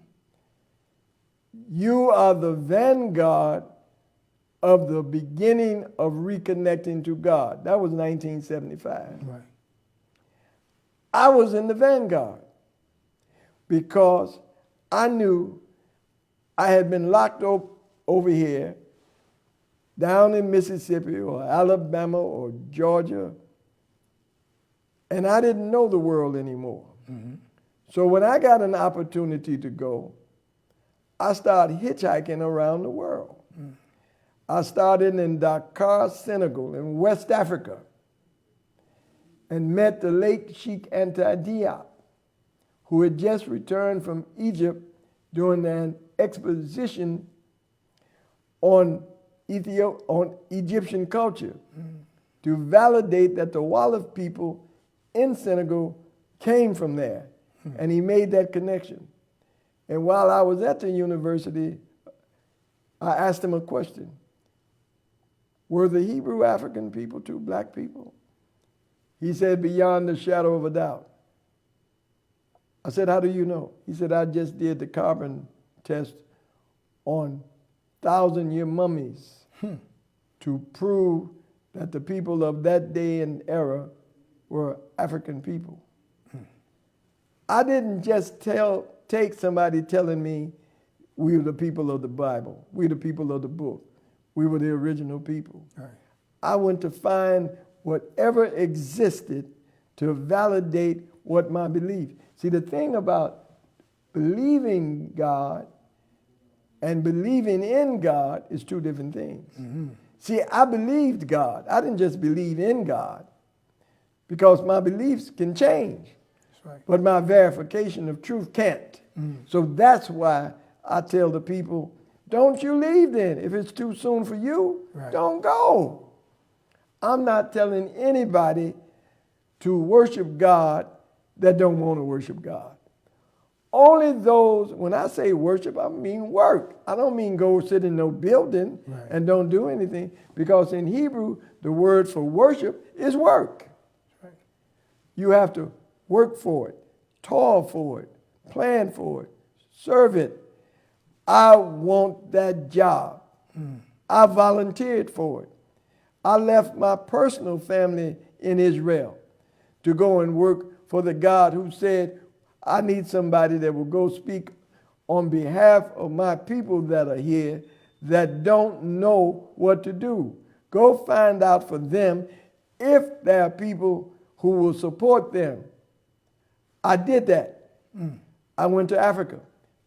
you are the vanguard of the beginning of reconnecting to God. That was 1975. Right. I was in the vanguard because I knew I had been locked up over here down in Mississippi or Alabama or Georgia, and I didn't know the world anymore. So when I got an opportunity to go, I started hitchhiking around the world. I started in Dakar, Senegal, in West Africa, and met the late Sheikh Anta Diop, who had just returned from Egypt during an exposition on Egyptian culture to validate that the Wolof people in Senegal came from there. And he made that connection. And while I was at the university, I asked him a question. Were the Hebrew African people too black people? He said, beyond the shadow of a doubt. I said, how do you know? He said, I just did the carbon test on 1,000-year mummies to prove that the people of that day and era were African people. I didn't just take somebody telling me we were the people of the Bible, we were the people of the book, we were the original people. Right. I went to find whatever existed to validate what my belief. See, the thing about believing God and believing in God is two different things. Mm-hmm. See, I believed God. I didn't just believe in God, because my beliefs can change. That's right. But my verification of truth can't. Mm. So that's why I tell the people, don't you leave then. If it's too soon for you, right, don't go. I'm not telling anybody to worship God that don't want to worship God. Only those, when I say worship, I mean work. I don't mean go sit in no building, right, and don't do anything, because in Hebrew, the word for worship is work. Right. You have to work for it, toil for it, plan for it, serve it. I want that job. I volunteered for it. I left my personal family in Israel to go and work for the God who said, I need somebody that will go speak on behalf of my people that are here that don't know what to do. Go find out for them if there are people who will support them. I did that. I went to Africa.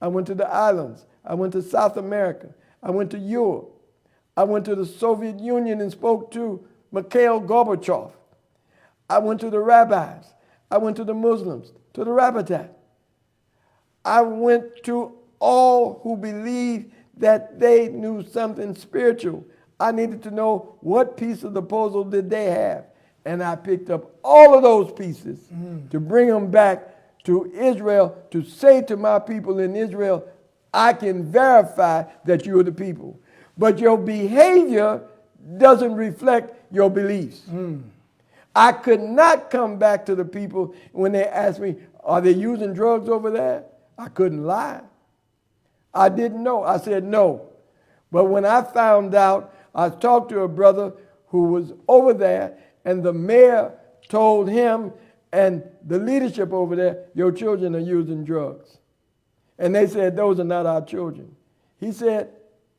I went to the islands. I went to South America. I went to Europe. I went to the Soviet Union and spoke to Mikhail Gorbachev. I went to the rabbis. I went to the Muslims, to the Rabbitat. I went to all who believed that they knew something spiritual. I needed to know what piece of the puzzle did they have. And I picked up all of those pieces to bring them back to Israel, to say to my people in Israel, I can verify that you are the people. But your behavior doesn't reflect your beliefs. I could not come back to the people when they asked me, are they using drugs over there? I couldn't lie. I didn't know. I said no. But when I found out, I talked to a brother who was over there, and the mayor told him and the leadership over there, your children are using drugs. And they said, those are not our children. He said,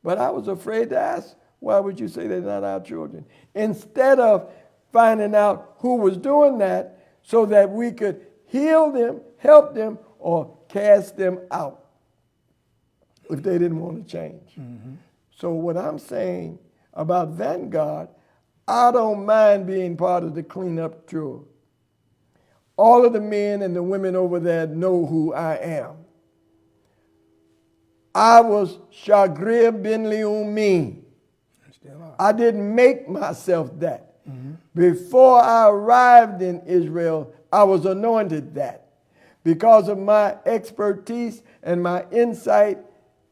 but I was afraid to ask, why would you say they're not our children? Instead of finding out who was doing that so that we could heal them, help them, or cast them out if they didn't want to change. So what I'm saying about Vanguard, I don't mind being part of the cleanup crew. All of the men and the women over there know who I am. I was Shagrir bin Leumi. I didn't make myself that. Before I arrived in Israel, I was anointed that because of my expertise and my insight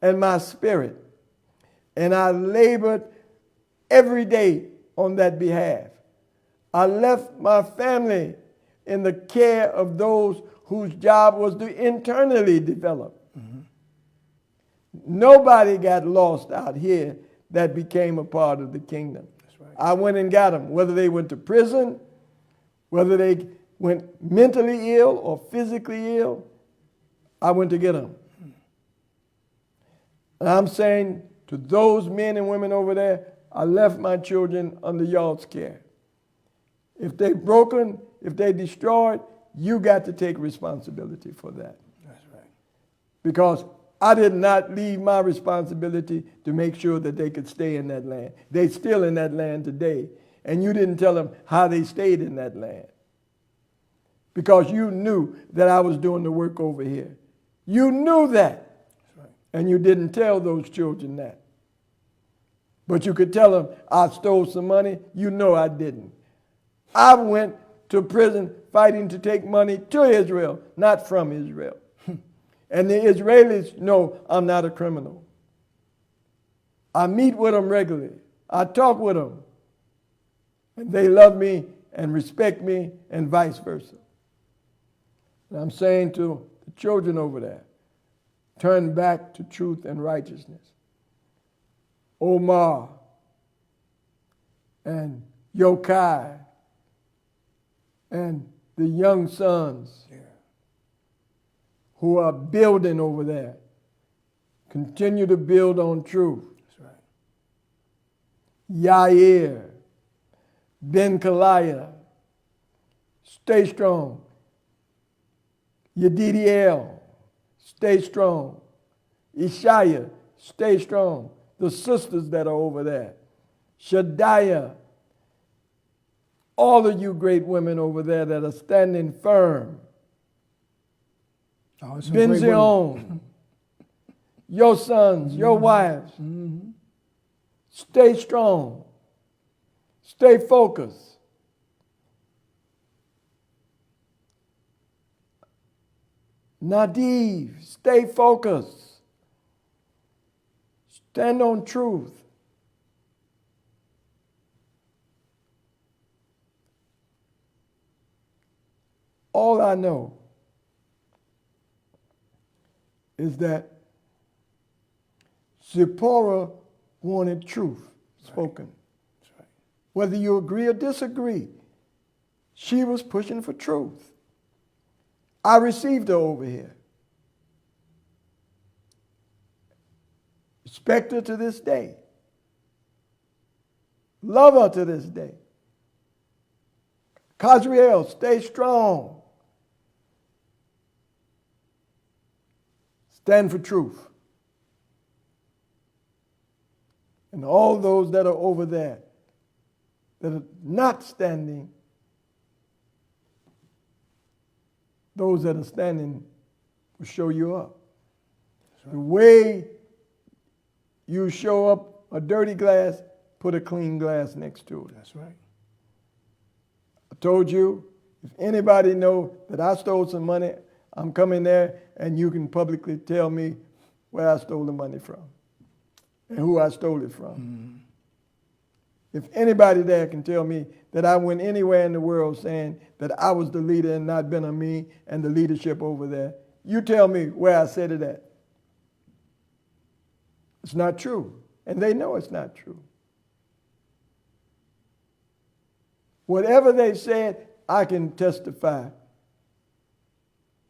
and my spirit. And I labored every day on that behalf. I left my family in the care of those whose job was to internally develop. Nobody got lost out here that became a part of the kingdom. That's right. I went and got them, whether they went to prison, whether they went mentally ill or physically ill, I went to get them. And I'm saying to those men and women over there, I left my children under y'all's care. If they're broken, if they're destroyed, you got to take responsibility for that. That's right. Because I did not leave my responsibility to make sure that they could stay in that land. They're still in that land today. And you didn't tell them how they stayed in that land. Because you knew that I was doing the work over here. You knew that. That's right. And you didn't tell those children that. But you could tell them, I stole some money. You know I didn't. I went to prison fighting to take money to Israel, not from Israel. And the Israelis know I'm not a criminal. I meet with them regularly. I talk with them. And they love me and respect me and vice versa. And I'm saying to the children over there, turn back to truth and righteousness. Omar and Yokai and the young sons who are building over there. Continue to build on truth. That's right. Yair, Ben Kaliah, stay strong. Yedidiel, stay strong. Ishaya, stay strong. The sisters that are over there. Shadiah, all of you great women over there that are standing firm. Oh, some great women. Benzion, your sons, your wives, stay strong. Stay focused. Nadiv, stay focused. Stand on truth. All I know is that Zipporah wanted truth spoken. That's right. Whether you agree or disagree, she was pushing for truth. I received her over here. Respect her to this day. Love her to this day. Kazriel, stay strong. Stand for truth. And all those that are over there that are not standing, those that are standing will show you up. Right. The way you show up a dirty glass, put a clean glass next to it. That's right. I told you, if anybody know that I stole some money, I'm coming there and you can publicly tell me where I stole the money from and who I stole it from. Mm-hmm. If anybody there can tell me that I went anywhere in the world saying that I was the leader and not Ben Ami and the leadership over there, you tell me where I said it at. It's not true. And they know it's not true. Whatever they said, I can testify.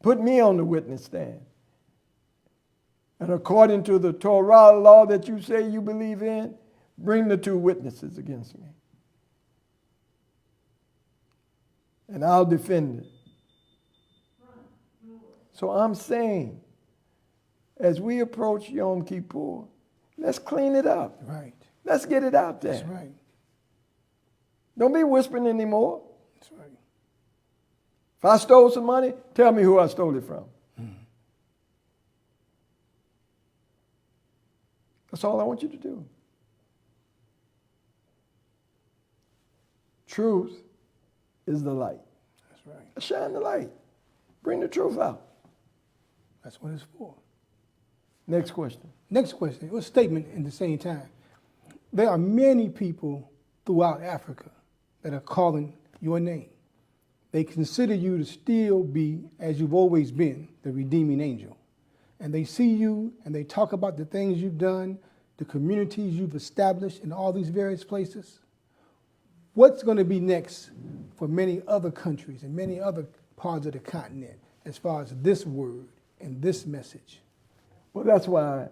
Put me on the witness stand. And according to the Torah law that you say you believe in, bring the two witnesses against me. And I'll defend it. So I'm saying, as we approach Yom Kippur, let's clean it up. Right. Let's get it out there. That's right. Don't be whispering anymore. That's right. If I stole some money, tell me who I stole it from. That's all I want you to do. Truth is the light. That's right. Shine the light. Bring the truth out. That's what it's for. Next question. Next question. It was a statement at the same time. There are many people throughout Africa that are calling your name. They consider you to still be, as you've always been, the redeeming angel. And they see you and they talk about the things you've done, the communities you've established in all these various places. What's going to be next for many other countries and many other parts of the continent as far as this word and this message? Well, that's why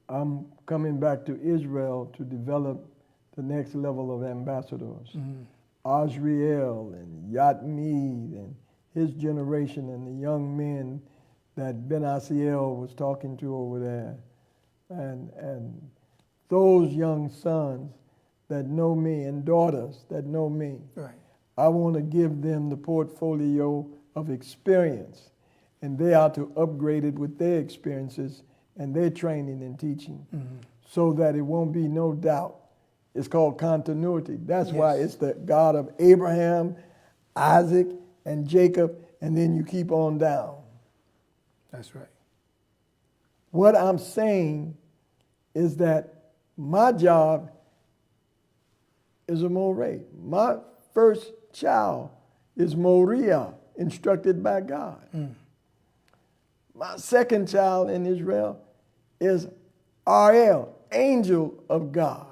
I'm coming back to Israel to develop the next level of ambassadors. Mm-hmm. Asiel and Yatmid and his generation and the young men that Ben Asiel was talking to over there, and those young sons that know me and daughters that know me. Right. I want to give them the portfolio of experience, and they are to upgrade it with their experiences and their training and teaching, so that it won't be no doubt. It's called continuity. That's why it's the God of Abraham, Isaac, and Jacob, and then you keep on down. That's right. What I'm saying is that my job is a moray. My first child is Moriah, instructed by God. My second child in Israel is Ariel, angel of God.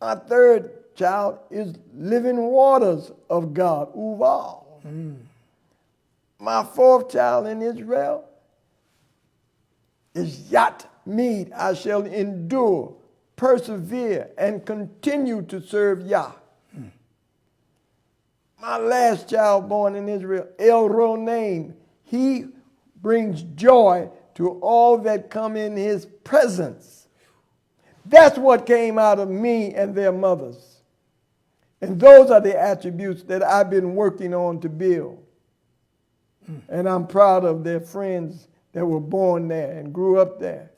My third child is living waters of God, Uval. My fourth child in Israel is Yatmid. I shall endure persevere and continue to serve Yah. My last child born in Israel, El Ronaim, he brings joy to all that come in his presence. That's what came out of me and their mothers. And those are the attributes that I've been working on to build. And I'm proud of their friends that were born there and grew up there.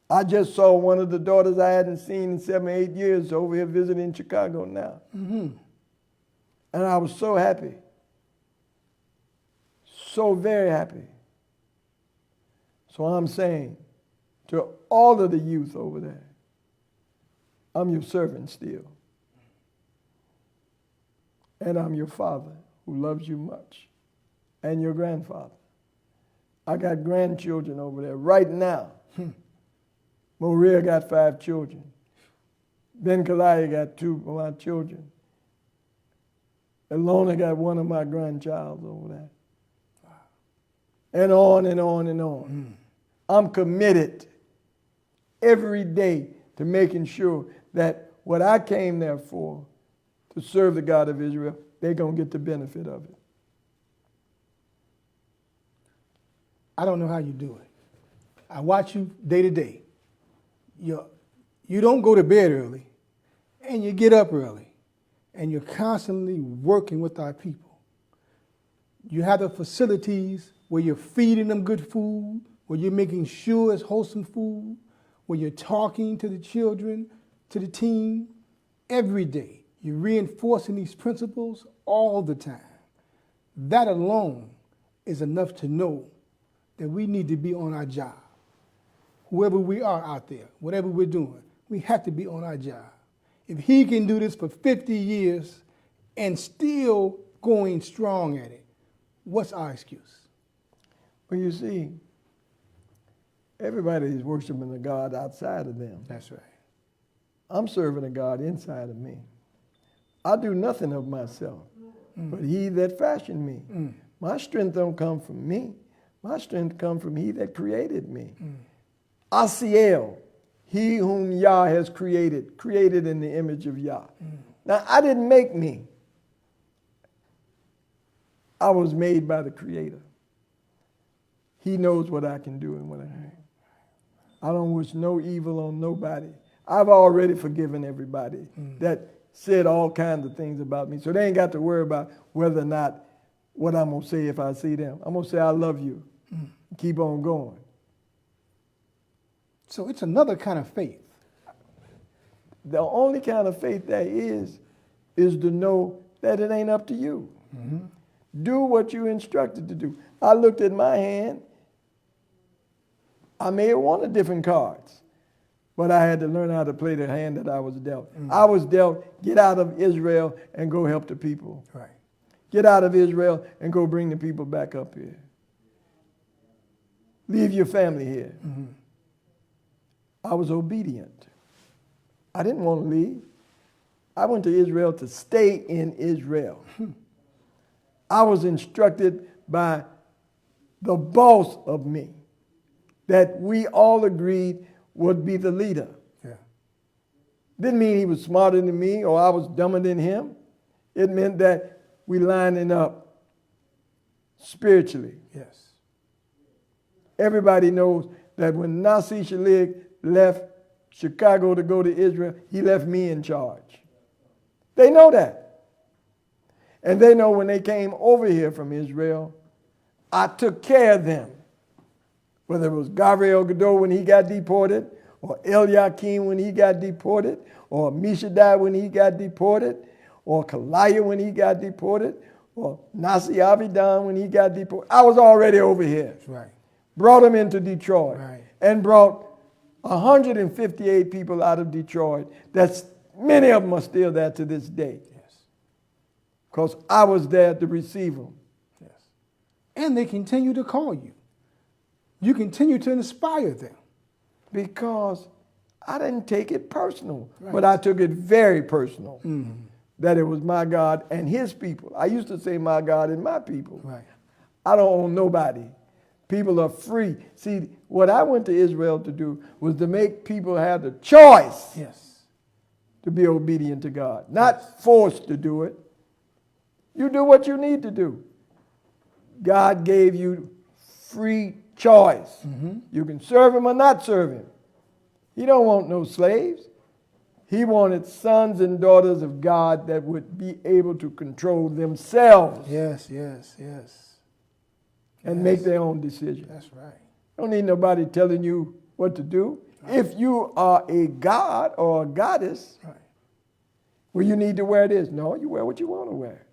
I just saw one of the daughters I hadn't seen in 7 or 8 years over here visiting Chicago now. And I was so happy. So very happy. So I'm saying to all of the youth over there, I'm your servant still. And I'm your father who loves you much. And your grandfather. I got grandchildren over there right now. Maria got 5 children. Ben Kalaya got 2 of my children. Elona got 1 of my grandchilds over there. And on and on and on. I'm committed every day to making sure that what I came there for, to serve the God of Israel, they're going to get the benefit of it. I don't know how you do it. I watch you day to day. You don't go to bed early, and you get up early, and you're constantly working with our people. You have the facilities where you're feeding them good food, where you're making sure it's wholesome food, where you're talking to the children, to the team, every day. You're reinforcing these principles all the time. That alone is enough to know that we need to be on our job. Whoever we are out there, whatever we're doing, we have to be on our job. If he can do this for 50 years and still going strong at it, what's our excuse? Well, you see, everybody is worshiping a God outside of them. That's right. I'm serving a God inside of me. I do nothing of myself, but he that fashioned me. My strength don't come from me. My strength comes from he that created me. Asiel, he whom Yah has created in the image of Yah. Now, I didn't make me. I was made by the Creator. He knows what I can do and what I can't. I don't wish no evil on nobody. I've already forgiven everybody that said all kinds of things about me. So they ain't got to worry about whether or not what I'm going to say if I see them. I'm going to say, I love you. Keep on going. So it's another kind of faith. The only kind of faith there is to know that it ain't up to you. Do what you're instructed to do. I looked at my hand. I may have wanted different cards, but I had to learn how to play the hand that I was dealt. I was dealt, get out of Israel and go help the people. Right. Get out of Israel and go bring the people back up here. Leave your family here. I was obedient. I didn't want to leave. I went to Israel to stay in Israel. I was instructed by the boss of me that we all agreed would be the leader. Yeah. Didn't mean he was smarter than me or I was dumber than him. It meant that we lining up spiritually. Yes. Everybody knows that when Nasi Shalig left Chicago to go to Israel, he left me in charge. They know that. And they know when they came over here from Israel, I took care of them. Whether it was Gabriel Gadot when he got deported, or Eliakim when he got deported, or Mishadai when he got deported, or Kalaya when he got deported, or Nasi Avidan when he got deported. I was already over here. That's right. Brought him into Detroit. Right. And brought 158 people out of Detroit. Many of them are still there to this day. Yes. Because I was there to receive them. Yes. And they continue to call you. You continue to inspire them. Because I didn't take it personal, Right. but I took it very personal. That it was my God and his people. I used to say my God and my people. Right. I don't owe nobody People are free. See, what I went to Israel to do was to make people have the choice Yes. to be obedient to God, not forced to do it. You do what you need to do. God gave you free choice. You can serve him or not serve him. He don't want no slaves. He wanted sons and daughters of God that would be able to control themselves Yes, yes, yes. and make their own decisions. That's right. Don't need nobody telling you what to do. If you are a god or a goddess, Right. well, you need to wear this. No, you wear what you want to wear.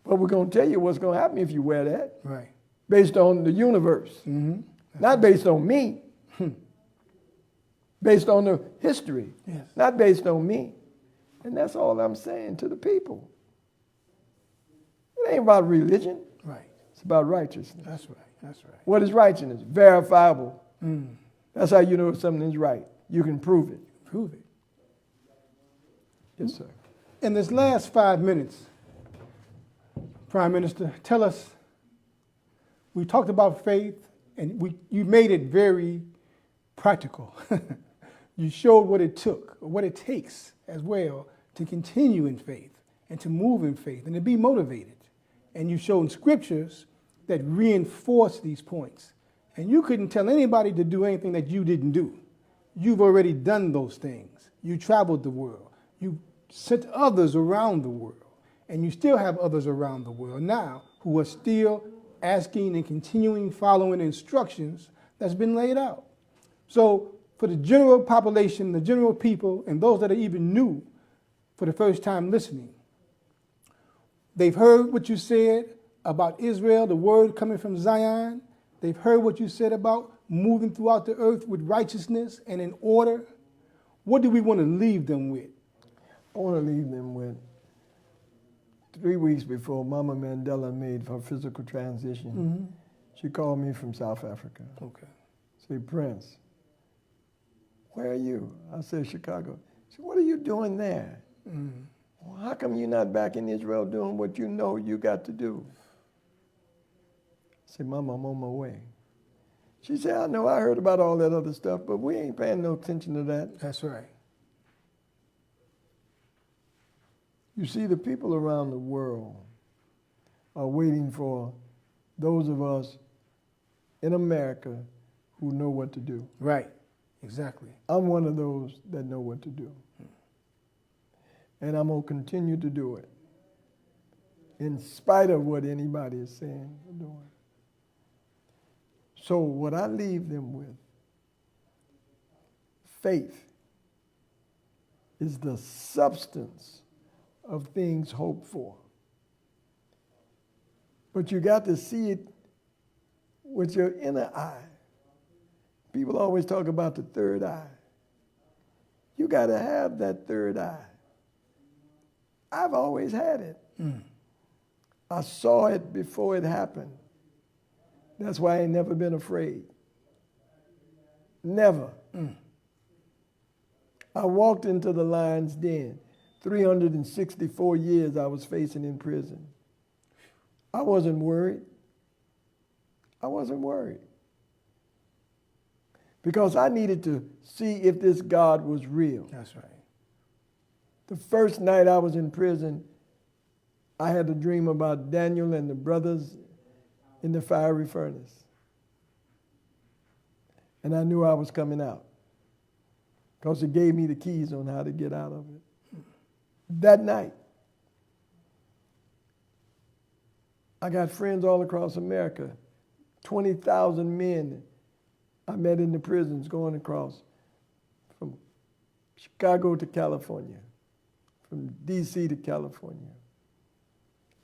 But we're going to tell you what's going to happen if you wear that, Right. based on the universe. Not based on me. Based on the history. Yes. Not based on me. And that's all I'm saying to the people. It ain't about religion. Right. It's about righteousness. That's right. That's right. What is righteousness? Verifiable. That's how you know if something is right. You can prove it. Prove it. Yes, sir. In this last 5 minutes, Prime Minister, tell us, we talked about faith, and you made it very practical. You showed what it took, or what it takes as well, to continue in faith and to move in faith and to be motivated. And you showed scriptures that reinforce these points. And you couldn't tell anybody to do anything that you didn't do. You've already done those things. You traveled the world. You sent others around the world. And you still have others around the world now who are still asking and continuing following instructions that's been laid out. So for the general population, the general people, and those that are even new for the first time listening, they've heard what you said about Israel, the word coming from Zion. They've heard what you said about moving throughout the earth with righteousness and in order. What do we want to leave them with? I want to leave them with 3 weeks before Mama Mandela made her physical transition. She called me from South Africa. Okay. Said, Prince, where are you? I said, Chicago. She said, what are you doing there? Well, how come you're not back in Israel doing what you know you got to do? I said, Mama, I'm on my way. She said, I know, I heard about all that other stuff, but we ain't paying no attention to that. That's right. You see, the people around the world are waiting for those of us in America who know what to do. Right. Exactly. I'm one of those that know what to do. And I'm going to continue to do it in spite of what anybody is saying or doing. So what I leave them with, faith is the substance of things hoped for. But you got to see it with your inner eye. People always talk about the third eye. You got to have that third eye. I've always had it. I saw it before it happened. That's why I ain't never been afraid. Never. I walked into the lion's den. 364 years I was facing in prison. I wasn't worried. I wasn't worried. Because I needed to see if this God was real. That's right. The first night I was in prison, I had a dream about Daniel and the brothers in the fiery furnace. And I knew I was coming out because it gave me the keys on how to get out of it. That night, I got friends all across America, 20,000 men I met in the prisons going across from Chicago to California, from D.C. to California.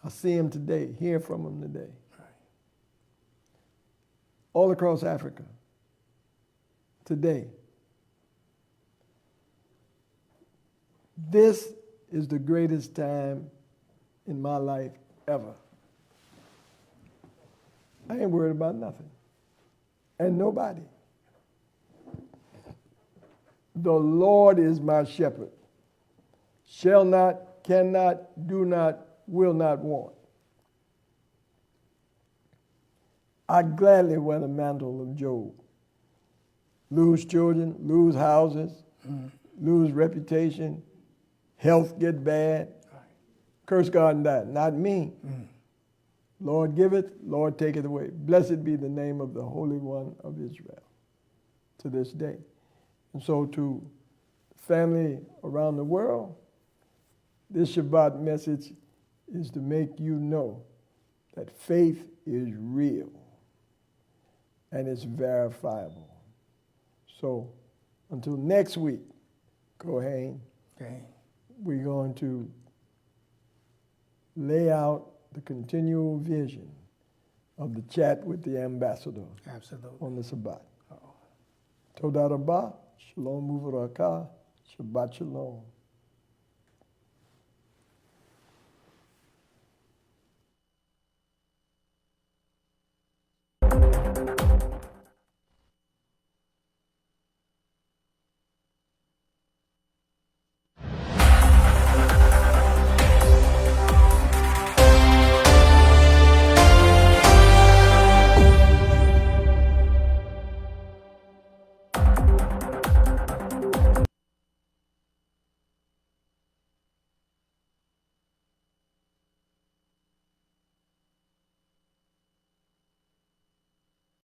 I see them today, hear from them today. All across Africa, today. This is the greatest time in my life ever. I ain't worried about nothing. And nobody. The Lord is my shepherd. Shall not, cannot, do not, will not want. I'd gladly wear the mantle of Job. Lose children, lose houses, lose reputation, health get bad, curse God and die. Not me. Lord giveth, Lord taketh away. Blessed be the name of the Holy One of Israel to this day. And so to family around the world, this Shabbat message is to make you know that faith is real and it's verifiable. So until next week, Kohen, Okay. we're going to lay out the continual vision of the chat with the ambassador Absolutely. on the Shabbat. Toda Rabah, Shalom Uvracha, Shabbat Shalom.